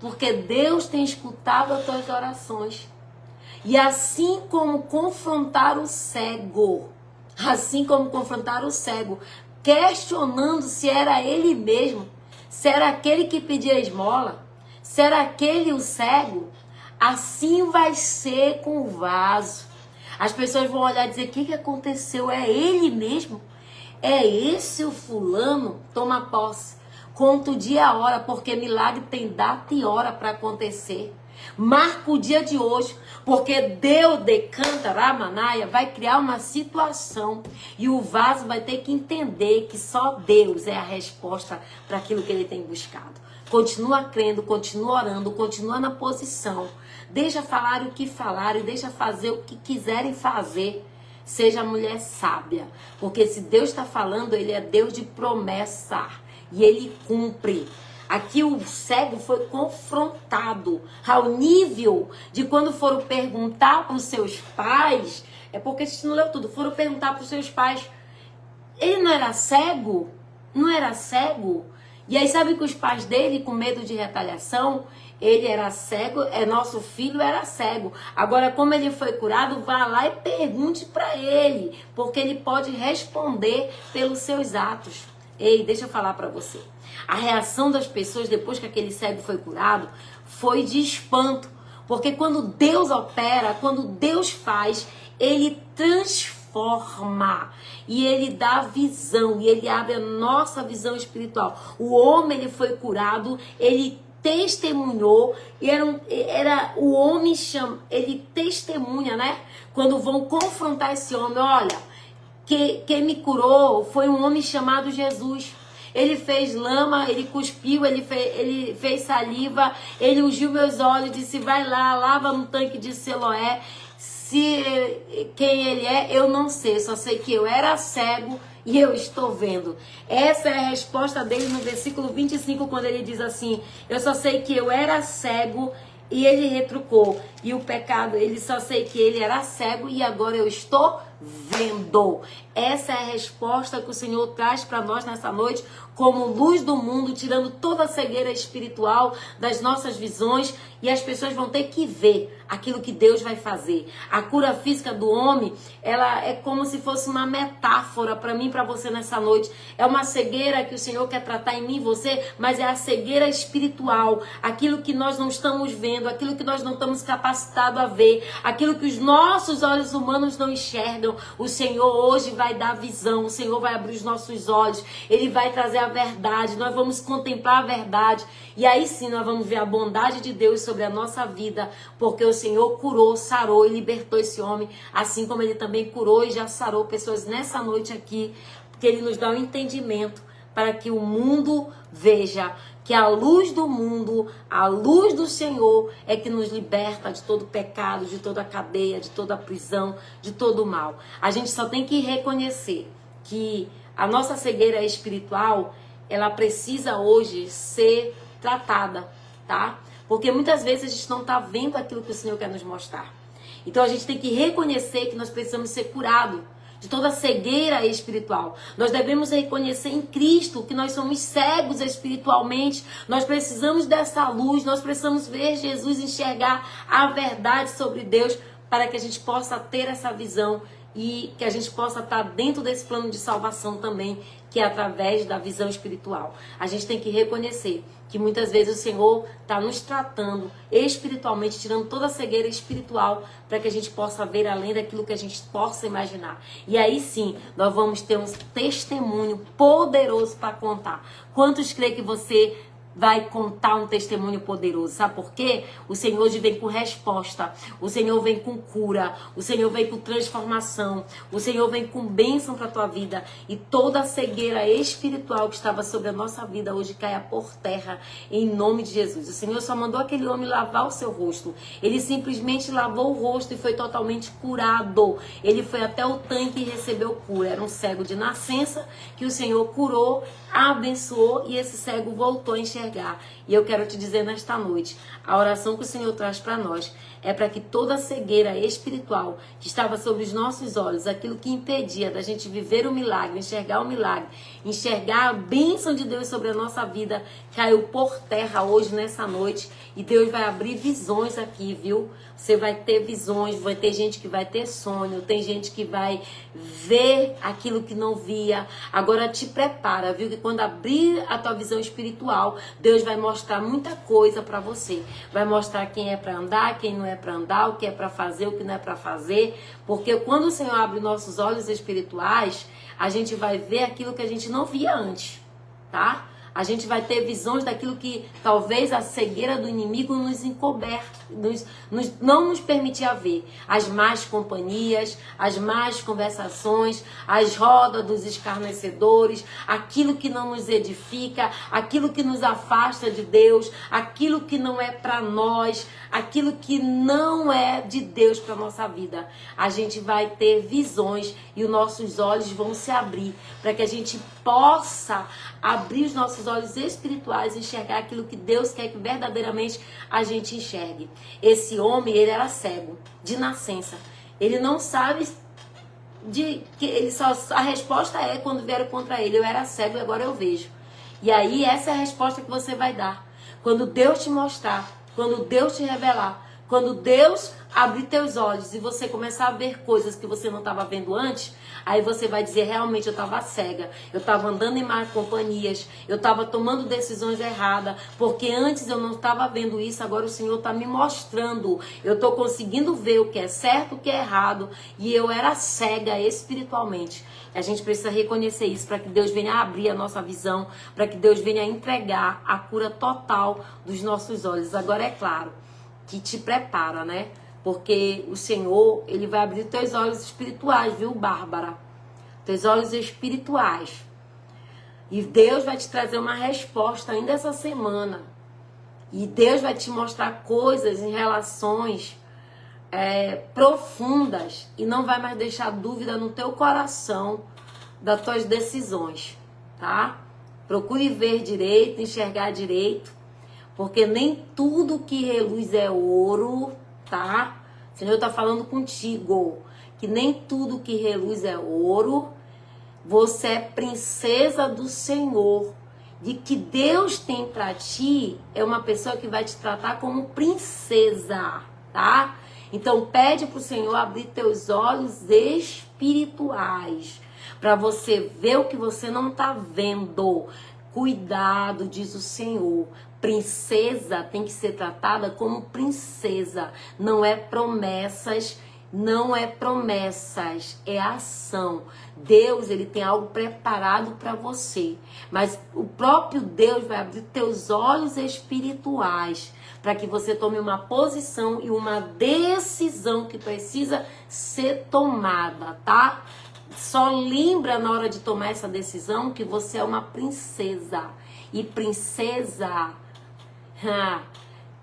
porque Deus tem escutado as tuas orações. E assim como confrontar o cego, questionando se era ele mesmo, se era aquele que pedia esmola, se era aquele o cego, assim vai ser com o vaso. As pessoas vão olhar e dizer, o que aconteceu? É ele mesmo? É esse o fulano? Toma posse. Conta o dia e a hora, porque milagre tem data e hora para acontecer. Marca o dia de hoje, porque Deus decanta Ramanaia, vai criar uma situação e o vaso vai ter que entender que só Deus é a resposta para aquilo que ele tem buscado. Continua crendo, continua orando, continua na posição. Deixa falar o que falarem, deixa fazer o que quiserem fazer. Seja mulher sábia, porque se Deus está falando, Ele é Deus de promessa e Ele cumpre. Aqui o cego foi confrontado ao nível de quando foram perguntar para os seus pais, é porque a gente não leu tudo, foram perguntar para os seus pais, ele não era cego? Não era cego? E aí sabe que os pais dele, com medo de retaliação, ele era cego, nosso filho era cego. Agora, como ele foi curado, vá lá e pergunte para ele, porque ele pode responder pelos seus atos. Ei, deixa eu falar para você. A reação das pessoas depois que aquele cego foi curado foi de espanto. Porque quando Deus opera, quando Deus faz, Ele transforma. E Ele dá visão, e Ele abre a nossa visão espiritual. O homem, ele foi curado, ele testemunhou, e o homem ele testemunha, né? Quando vão confrontar esse homem, olha, quem me curou foi um homem chamado Jesus. Ele fez lama, ele cuspiu, ele fez saliva, ele ungiu meus olhos, disse, vai lá, lava no tanque de Siloé. Quem ele é, eu não sei, só sei que eu era cego e eu estou vendo. Essa é a resposta dele no versículo 25, quando ele diz assim, eu só sei que eu era cego, e ele retrucou, e o pecado, ele só sei que ele era cego e agora eu estou vendo. Essa é a resposta que o Senhor traz para nós nessa noite, como luz do mundo, tirando toda a cegueira espiritual das nossas visões, e as pessoas vão ter que ver aquilo que Deus vai fazer. A cura física do homem, ela é como se fosse uma metáfora para mim e para você nessa noite. É uma cegueira que o Senhor quer tratar em mim e você, mas é a cegueira espiritual, aquilo que nós não estamos vendo, aquilo que nós não estamos capacitados a ver, aquilo que os nossos olhos humanos não enxergam. O Senhor hoje vai dar visão, o Senhor vai abrir os nossos olhos, Ele vai trazer a verdade, nós vamos contemplar a verdade, e aí sim nós vamos ver a bondade de Deus sobre a nossa vida, porque o Senhor curou, sarou e libertou esse homem, assim como Ele também curou e já sarou pessoas nessa noite aqui, porque Ele nos dá um entendimento para que o mundo veja que a luz do mundo, a luz do Senhor é que nos liberta de todo pecado, de toda cadeia, de toda prisão, de todo mal. A gente só tem que reconhecer que a nossa cegueira espiritual, ela precisa hoje ser tratada, tá? Porque muitas vezes a gente não está vendo aquilo que o Senhor quer nos mostrar. Então a gente tem que reconhecer que nós precisamos ser curados de toda cegueira espiritual. Nós devemos reconhecer em Cristo que nós somos cegos espiritualmente. Nós precisamos dessa luz, nós precisamos ver Jesus, enxergar a verdade sobre Deus, para que a gente possa ter essa visão e que a gente possa estar dentro desse plano de salvação também, que é através da visão espiritual. A gente tem que reconhecer que muitas vezes o Senhor está nos tratando espiritualmente, tirando toda a cegueira espiritual, para que a gente possa ver além daquilo que a gente possa imaginar. E aí sim, nós vamos ter um testemunho poderoso para contar. Quantos creem que você vai contar um testemunho poderoso? Sabe por quê? O Senhor hoje vem com resposta, o Senhor vem com cura, o Senhor vem com transformação, o Senhor vem com bênção para a tua vida, e toda a cegueira espiritual que estava sobre a nossa vida hoje caia por terra, em nome de Jesus. O Senhor só mandou aquele homem lavar o seu rosto, ele simplesmente lavou o rosto e foi totalmente curado. Ele foi até o tanque e recebeu cura. Era um cego de nascença que o Senhor curou, abençoou, e esse cego voltou a enxergar. E eu quero te dizer nesta noite, a oração que o Senhor traz para nós é para que toda a cegueira espiritual que estava sobre os nossos olhos, aquilo que impedia da gente viver o milagre, enxergar a bênção de Deus sobre a nossa vida, caiu por terra hoje, nessa noite, e Deus vai abrir visões aqui, viu? Você vai ter visões, vai ter gente que vai ter sonho, tem gente que vai ver aquilo que não via. Agora te prepara, viu? Que quando abrir a tua visão espiritual, Deus vai mostrar muita coisa para você. Vai mostrar quem é para andar, quem não é para andar, o que é para fazer, o que não é para fazer. Porque quando o Senhor abre nossos olhos espirituais, a gente vai ver aquilo que a gente não via antes, tá? A gente vai ter visões daquilo que talvez a cegueira do inimigo nos não nos permitia ver. As más companhias, as más conversações, as rodas dos escarnecedores, aquilo que não nos edifica, aquilo que nos afasta de Deus, aquilo que não é para nós, aquilo que não é de Deus para nossa vida. A gente vai ter visões e os nossos olhos vão se abrir para que a gente possa abrir os nossos olhos espirituais e enxergar aquilo que Deus quer que verdadeiramente a gente enxergue. Esse homem, ele era cego de nascença. Ele não sabe a resposta é quando vieram contra ele: eu era cego e agora eu vejo. E aí essa é a resposta que você vai dar. Quando Deus te mostrar, quando Deus te revelar, Quando Deus abrir teus olhos e você começar a ver coisas que você não estava vendo antes, aí você vai dizer, realmente eu estava cega, eu estava andando em más companhias, eu estava tomando decisões erradas, porque antes eu não estava vendo isso, agora o Senhor está me mostrando, eu estou conseguindo ver o que é certo, o que é errado, e eu era cega espiritualmente. A gente precisa reconhecer isso para que Deus venha abrir a nossa visão, para que Deus venha entregar a cura total dos nossos olhos. Agora é claro que te prepara, né? Porque o Senhor, Ele vai abrir teus olhos espirituais, viu, Bárbara? Teus olhos espirituais. E Deus vai te trazer uma resposta ainda essa semana. E Deus vai te mostrar coisas em relações profundas. E não vai mais deixar dúvida no teu coração das tuas decisões, tá? Procure ver direito, enxergar direito. Porque nem tudo que reluz é ouro, tá? O Senhor está falando contigo. Que nem tudo que reluz é ouro. Você é princesa do Senhor. De que Deus tem para ti é uma pessoa que vai te tratar como princesa, tá? Então pede pro Senhor abrir teus olhos espirituais. Para você ver o que você não tá vendo. Cuidado, diz o Senhor. Princesa tem que ser tratada como princesa. Não é promessas, é ação. Deus, ele tem algo preparado para você. Mas o próprio Deus vai abrir teus olhos espirituais para que você tome uma posição e uma decisão que precisa ser tomada, tá? Só lembra na hora de tomar essa decisão que você é uma princesa. E princesa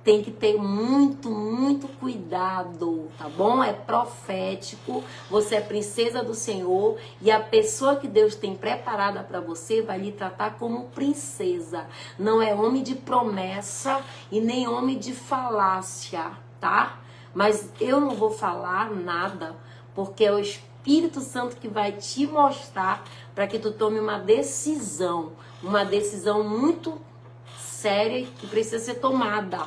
tem que ter muito, muito cuidado, tá bom? É profético, você é princesa do Senhor e a pessoa que Deus tem preparada para você vai lhe tratar como princesa. Não é homem de promessa e nem homem de falácia, tá? Mas eu não vou falar nada, porque é o Espírito Santo que vai te mostrar para que tu tome uma decisão muito séria que precisa ser tomada.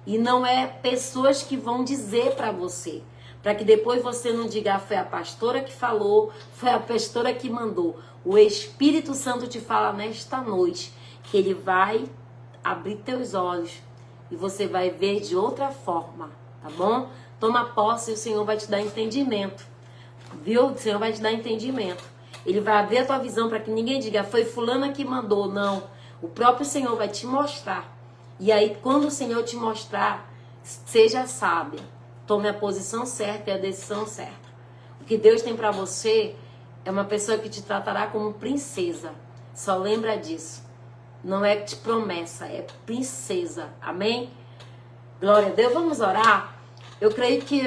E não é pessoas que vão dizer para você, para que depois você não diga, foi a pastora que falou, foi a pastora que mandou. O Espírito Santo te fala nesta noite que ele vai abrir teus olhos e você vai ver de outra forma, tá bom? Toma posse e o Senhor vai te dar entendimento, viu? O Senhor vai te dar entendimento. Ele vai abrir a tua visão para que ninguém diga, foi fulana que mandou. Não, o próprio Senhor vai te mostrar. E aí, quando o Senhor te mostrar, seja sábia. Tome a posição certa e a decisão certa. O que Deus tem para você é uma pessoa que te tratará como princesa. Só lembra disso. Não é de promessa, é princesa. Amém? Glória a Deus. Vamos orar? Eu creio que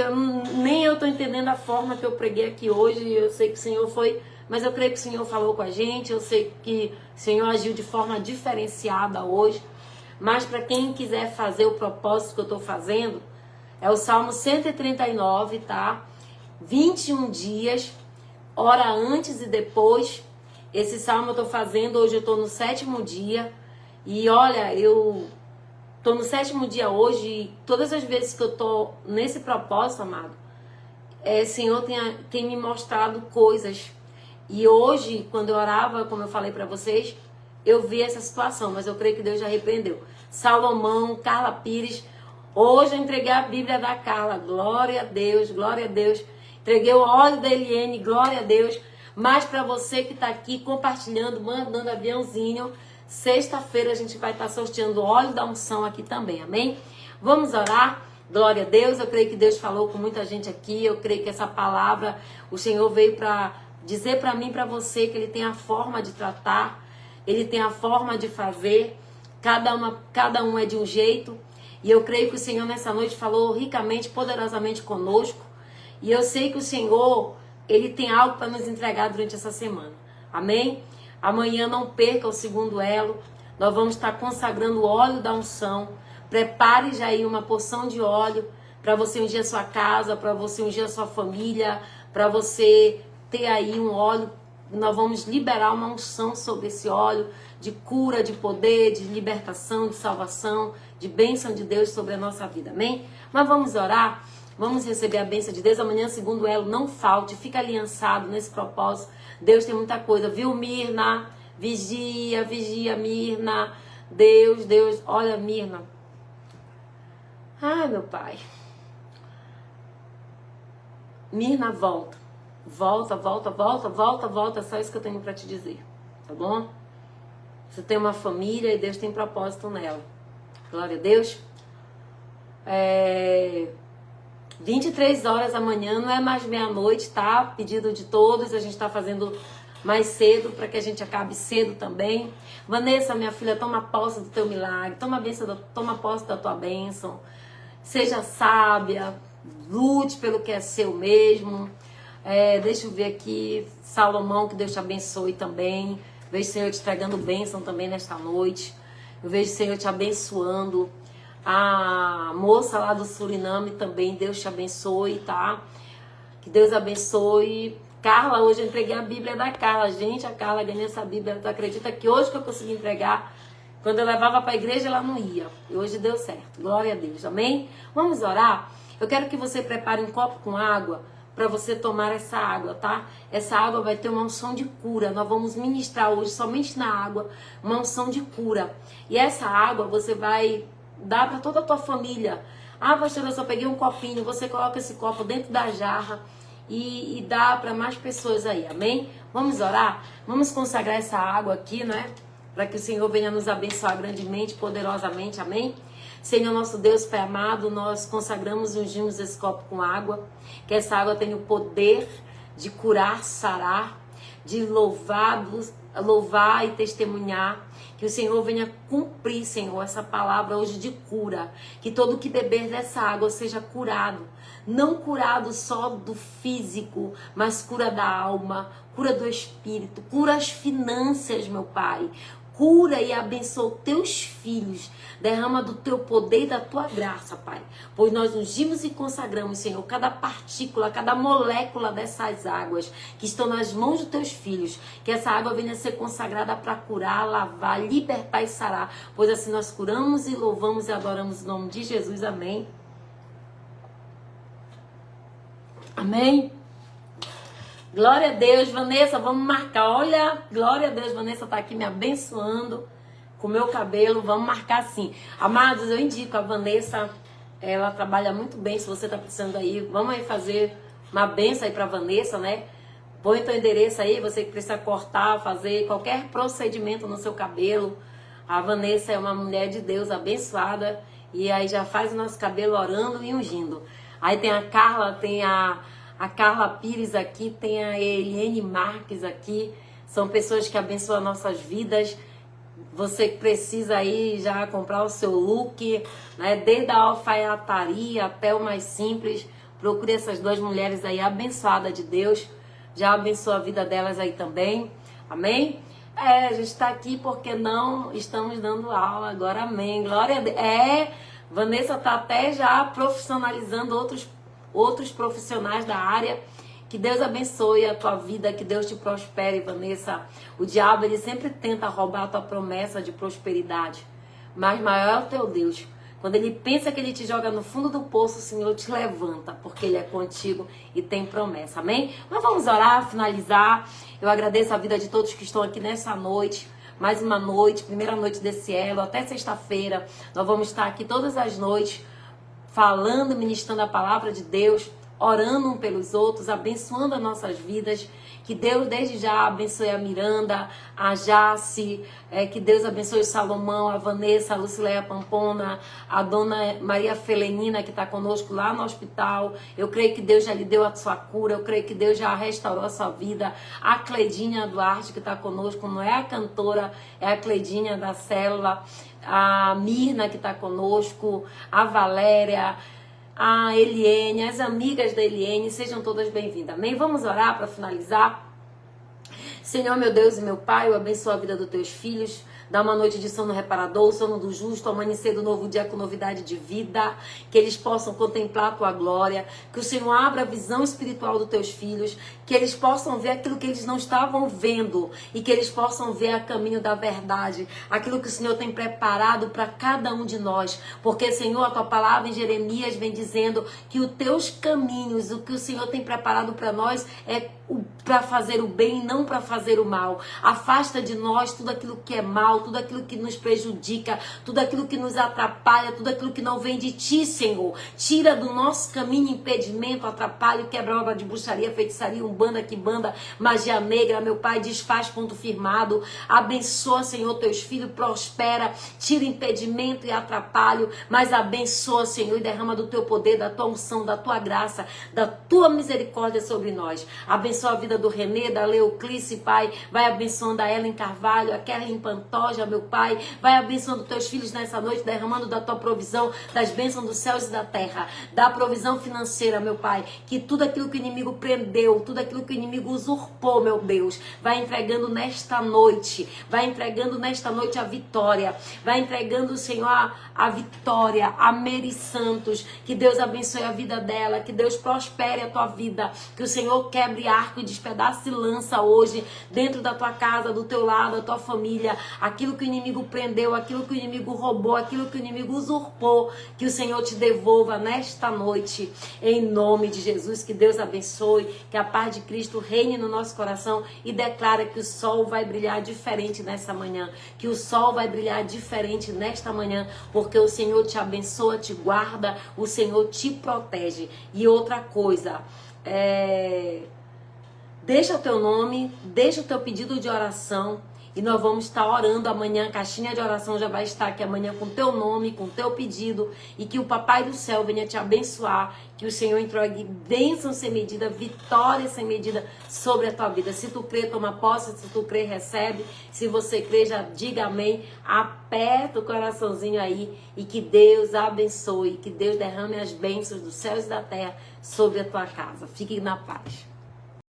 nem eu estou entendendo a forma que eu preguei aqui hoje. Eu sei que o Senhor foi... Mas eu creio que o Senhor falou com a gente. Eu sei que o Senhor agiu de forma diferenciada hoje. Mas para quem quiser fazer o propósito que eu estou fazendo, é o Salmo 139, tá? 21 dias, ora antes e depois. Esse salmo eu estou fazendo, hoje eu estou no 7º dia. E olha, eu estou no 7º dia hoje e todas as vezes que eu estou nesse propósito, amado, o Senhor tem me mostrado coisas. E hoje, quando eu orava, como eu falei para vocês, eu vi essa situação, mas eu creio que Deus já repreendeu. Salomão, Carla Pires, hoje eu entreguei a Bíblia da Carla, glória a Deus, glória a Deus. Entreguei o óleo da Eliane, glória a Deus. Mas para você que está aqui compartilhando, mandando aviãozinho, sexta-feira a gente vai estar sorteando o óleo da unção aqui também, amém? Vamos orar, glória a Deus. Eu creio que Deus falou com muita gente aqui, eu creio que essa palavra, o Senhor veio para dizer para mim e para você que Ele tem a forma de tratar, Ele tem a forma de fazer, cada um é de um jeito. E eu creio que o Senhor nessa noite falou ricamente, poderosamente conosco. E eu sei que o Senhor, Ele tem algo para nos entregar durante essa semana. Amém? Amanhã não perca o 2º elo. Nós vamos estar consagrando o óleo da unção. Prepare já aí uma porção de óleo para você ungir a sua casa, para você ungir a sua família, para você ter aí um óleo. Nós vamos liberar uma unção sobre esse óleo de cura, de poder, de libertação, de salvação, de bênção de Deus sobre a nossa vida, amém? Mas vamos orar, vamos receber a bênção de Deus. Amanhã, segundo elo, não falte, fica aliançado nesse propósito. Deus tem muita coisa, viu, Mirna? Vigia, vigia, Mirna. Deus, olha, Mirna. Ai, meu pai. Mirna, volta. Volta. É só isso que eu tenho pra te dizer, tá bom? Você tem uma família e Deus tem propósito nela. Glória a Deus. 23 horas amanhã, não é mais meia-noite, tá? Pedido de todos, a gente tá fazendo mais cedo, para que a gente acabe cedo também. Vanessa, minha filha, toma posse do teu milagre, toma posse da tua bênção. Seja sábia, lute pelo que é seu mesmo. Deixa eu ver aqui, Salomão, que Deus te abençoe também. Vejo o Senhor te entregando bênção também nesta noite. Eu vejo o Senhor te abençoando. A moça lá do Suriname também, Deus te abençoe, tá? Que Deus abençoe. Carla, hoje eu entreguei a Bíblia da Carla. Gente, a Carla ganhou essa Bíblia. Tu acredita que hoje que eu consegui entregar? Quando eu levava para a igreja, ela não ia. E hoje deu certo. Glória a Deus. Amém? Vamos orar? Eu quero que você prepare um copo com água para você tomar essa água, tá? Essa água vai ter uma unção de cura. Nós vamos ministrar hoje somente na água uma unção de cura. E essa água você vai dar para toda a tua família. Ah, pastora, eu só peguei um copinho. Você coloca esse copo dentro da jarra e dá para mais pessoas aí, amém? Vamos orar? Vamos consagrar essa água aqui, né? Para que o Senhor venha nos abençoar grandemente, poderosamente, amém? Senhor nosso Deus, Pai amado, nós consagramos e ungimos esse copo com água, que essa água tenha o poder de curar, sarar, de louvar e testemunhar, que o Senhor venha cumprir, Senhor, essa palavra hoje de cura, que todo que beber dessa água seja curado, não curado só do físico, mas cura da alma, cura do espírito, cura as finanças, meu Pai. Cura e abençoa os teus filhos. Derrama do teu poder e da tua graça, Pai. Pois nós ungimos e consagramos, Senhor, cada partícula, cada molécula dessas águas que estão nas mãos dos teus filhos. Que essa água venha a ser consagrada para curar, lavar, libertar e sarar. Pois assim nós curamos e louvamos e adoramos o nome de Jesus. Amém. Amém. Glória a Deus, Vanessa, vamos marcar. Olha, glória a Deus, Vanessa tá aqui me abençoando com o meu cabelo. Vamos marcar sim. Amados, eu indico a Vanessa, ela trabalha muito bem. Se você tá precisando aí, vamos aí fazer uma benção aí pra Vanessa, né? Põe teu endereço aí, você que precisa cortar, fazer qualquer procedimento no seu cabelo. A Vanessa é uma mulher de Deus abençoada e aí já faz o nosso cabelo orando e ungindo. Aí tem a Carla, tem a Carla Pires aqui, tem a Eliane Marques aqui. São pessoas que abençoam nossas vidas. Você que precisa aí já comprar o seu look, né? Desde a alfaiataria até o mais simples. Procure essas duas mulheres aí abençoadas de Deus. Já abençoa a vida delas aí também. Amém? A gente está aqui porque não estamos dando aula agora. Amém. Glória a Deus. Vanessa está até já profissionalizando outros profissionais da área. Que Deus abençoe a tua vida, que Deus te prospere, Vanessa. O diabo, ele sempre tenta roubar a tua promessa de prosperidade, mas maior é o teu Deus. Quando ele pensa que ele te joga no fundo do poço, o Senhor te levanta, porque ele é contigo e tem promessa, amém? Mas vamos orar, finalizar. Eu agradeço a vida de todos que estão aqui nessa noite. Mais uma noite, primeira noite desse elo, até sexta-feira. Nós vamos estar aqui todas as noites, falando, ministrando a palavra de Deus, orando um pelos outros, abençoando as nossas vidas. Que Deus desde já abençoe a Miranda, a Jace, que Deus abençoe o Salomão, a Vanessa, a Lucileia Pampona, a dona Maria Felenina, que está conosco lá no hospital. Eu creio que Deus já lhe deu a sua cura, eu creio que Deus já restaurou a sua vida. A Cleidinha Duarte, que está conosco, não é a cantora, é a Cleidinha da célula. A Mirna, que está conosco, a Valéria, a Eliene, as amigas da Eliene, sejam todas bem-vindas, amém? Vamos orar para finalizar. Senhor, meu Deus e meu Pai, eu abençoo a vida dos teus filhos. Dá uma noite de sono reparador, o sono do justo, amanhecer do novo dia com novidade de vida, que eles possam contemplar a tua glória, que o Senhor abra a visão espiritual dos teus filhos, que eles possam ver aquilo que eles não estavam vendo e que eles possam ver a caminho da verdade, aquilo que o Senhor tem preparado para cada um de nós, porque, Senhor, a tua palavra em Jeremias vem dizendo que os teus caminhos, o que o Senhor tem preparado para nós é para fazer o bem e não para fazer o mal. Afasta de nós tudo aquilo que é mal, tudo aquilo que nos prejudica, tudo aquilo que nos atrapalha, tudo aquilo que não vem de ti, Senhor. Tira do nosso caminho impedimento, atrapalho, quebra-obra de bruxaria, feitiçaria, umbanda, quibanda, magia negra, meu Pai, desfaz ponto firmado. Abençoa, Senhor, teus filhos, prospera, tira impedimento e atrapalho, mas abençoa, Senhor, e derrama do teu poder, da tua unção, da tua graça, da tua misericórdia sobre nós. Abençoa a vida do Renê, da Leoclice, Pai. Vai abençoando a Ellen Carvalho, a Kellen Pantoja, meu Pai. Vai abençoando teus filhos nessa noite, derramando da tua provisão, das bênçãos dos céus e da terra. Da provisão financeira, meu Pai. Que tudo aquilo que o inimigo prendeu, tudo aquilo que o inimigo usurpou, meu Deus, vai entregando nesta noite. Vai entregando nesta noite a vitória. Vai entregando, Senhor, a vitória, a Mary Santos. Que Deus abençoe a vida dela, que Deus prospere a tua vida, que o Senhor quebre arco e despedace lança hoje dentro da tua casa, do teu lado, da tua família, aquilo que o inimigo prendeu, aquilo que o inimigo roubou, aquilo que o inimigo usurpou, que o Senhor te devolva nesta noite, em nome de Jesus. Que Deus abençoe, que a paz de Cristo reine no nosso coração e declara que o sol vai brilhar diferente nessa manhã, que o sol vai brilhar diferente nesta manhã, porque o Senhor te abençoa, te guarda, o Senhor te protege. E outra coisa, deixa o teu nome, deixa o teu pedido de oração e nós vamos estar orando amanhã. A caixinha de oração já vai estar aqui amanhã com o teu nome, com o teu pedido, e que o Papai do Céu venha te abençoar, que o Senhor entregue bênção sem medida, vitória sem medida sobre a tua vida. Se tu crê, toma posse. Se tu crê, recebe. Se você crê, já diga amém. Aperta o coraçãozinho aí e que Deus abençoe, que Deus derrame as bênçãos dos céus e da terra sobre a tua casa. Fique na paz.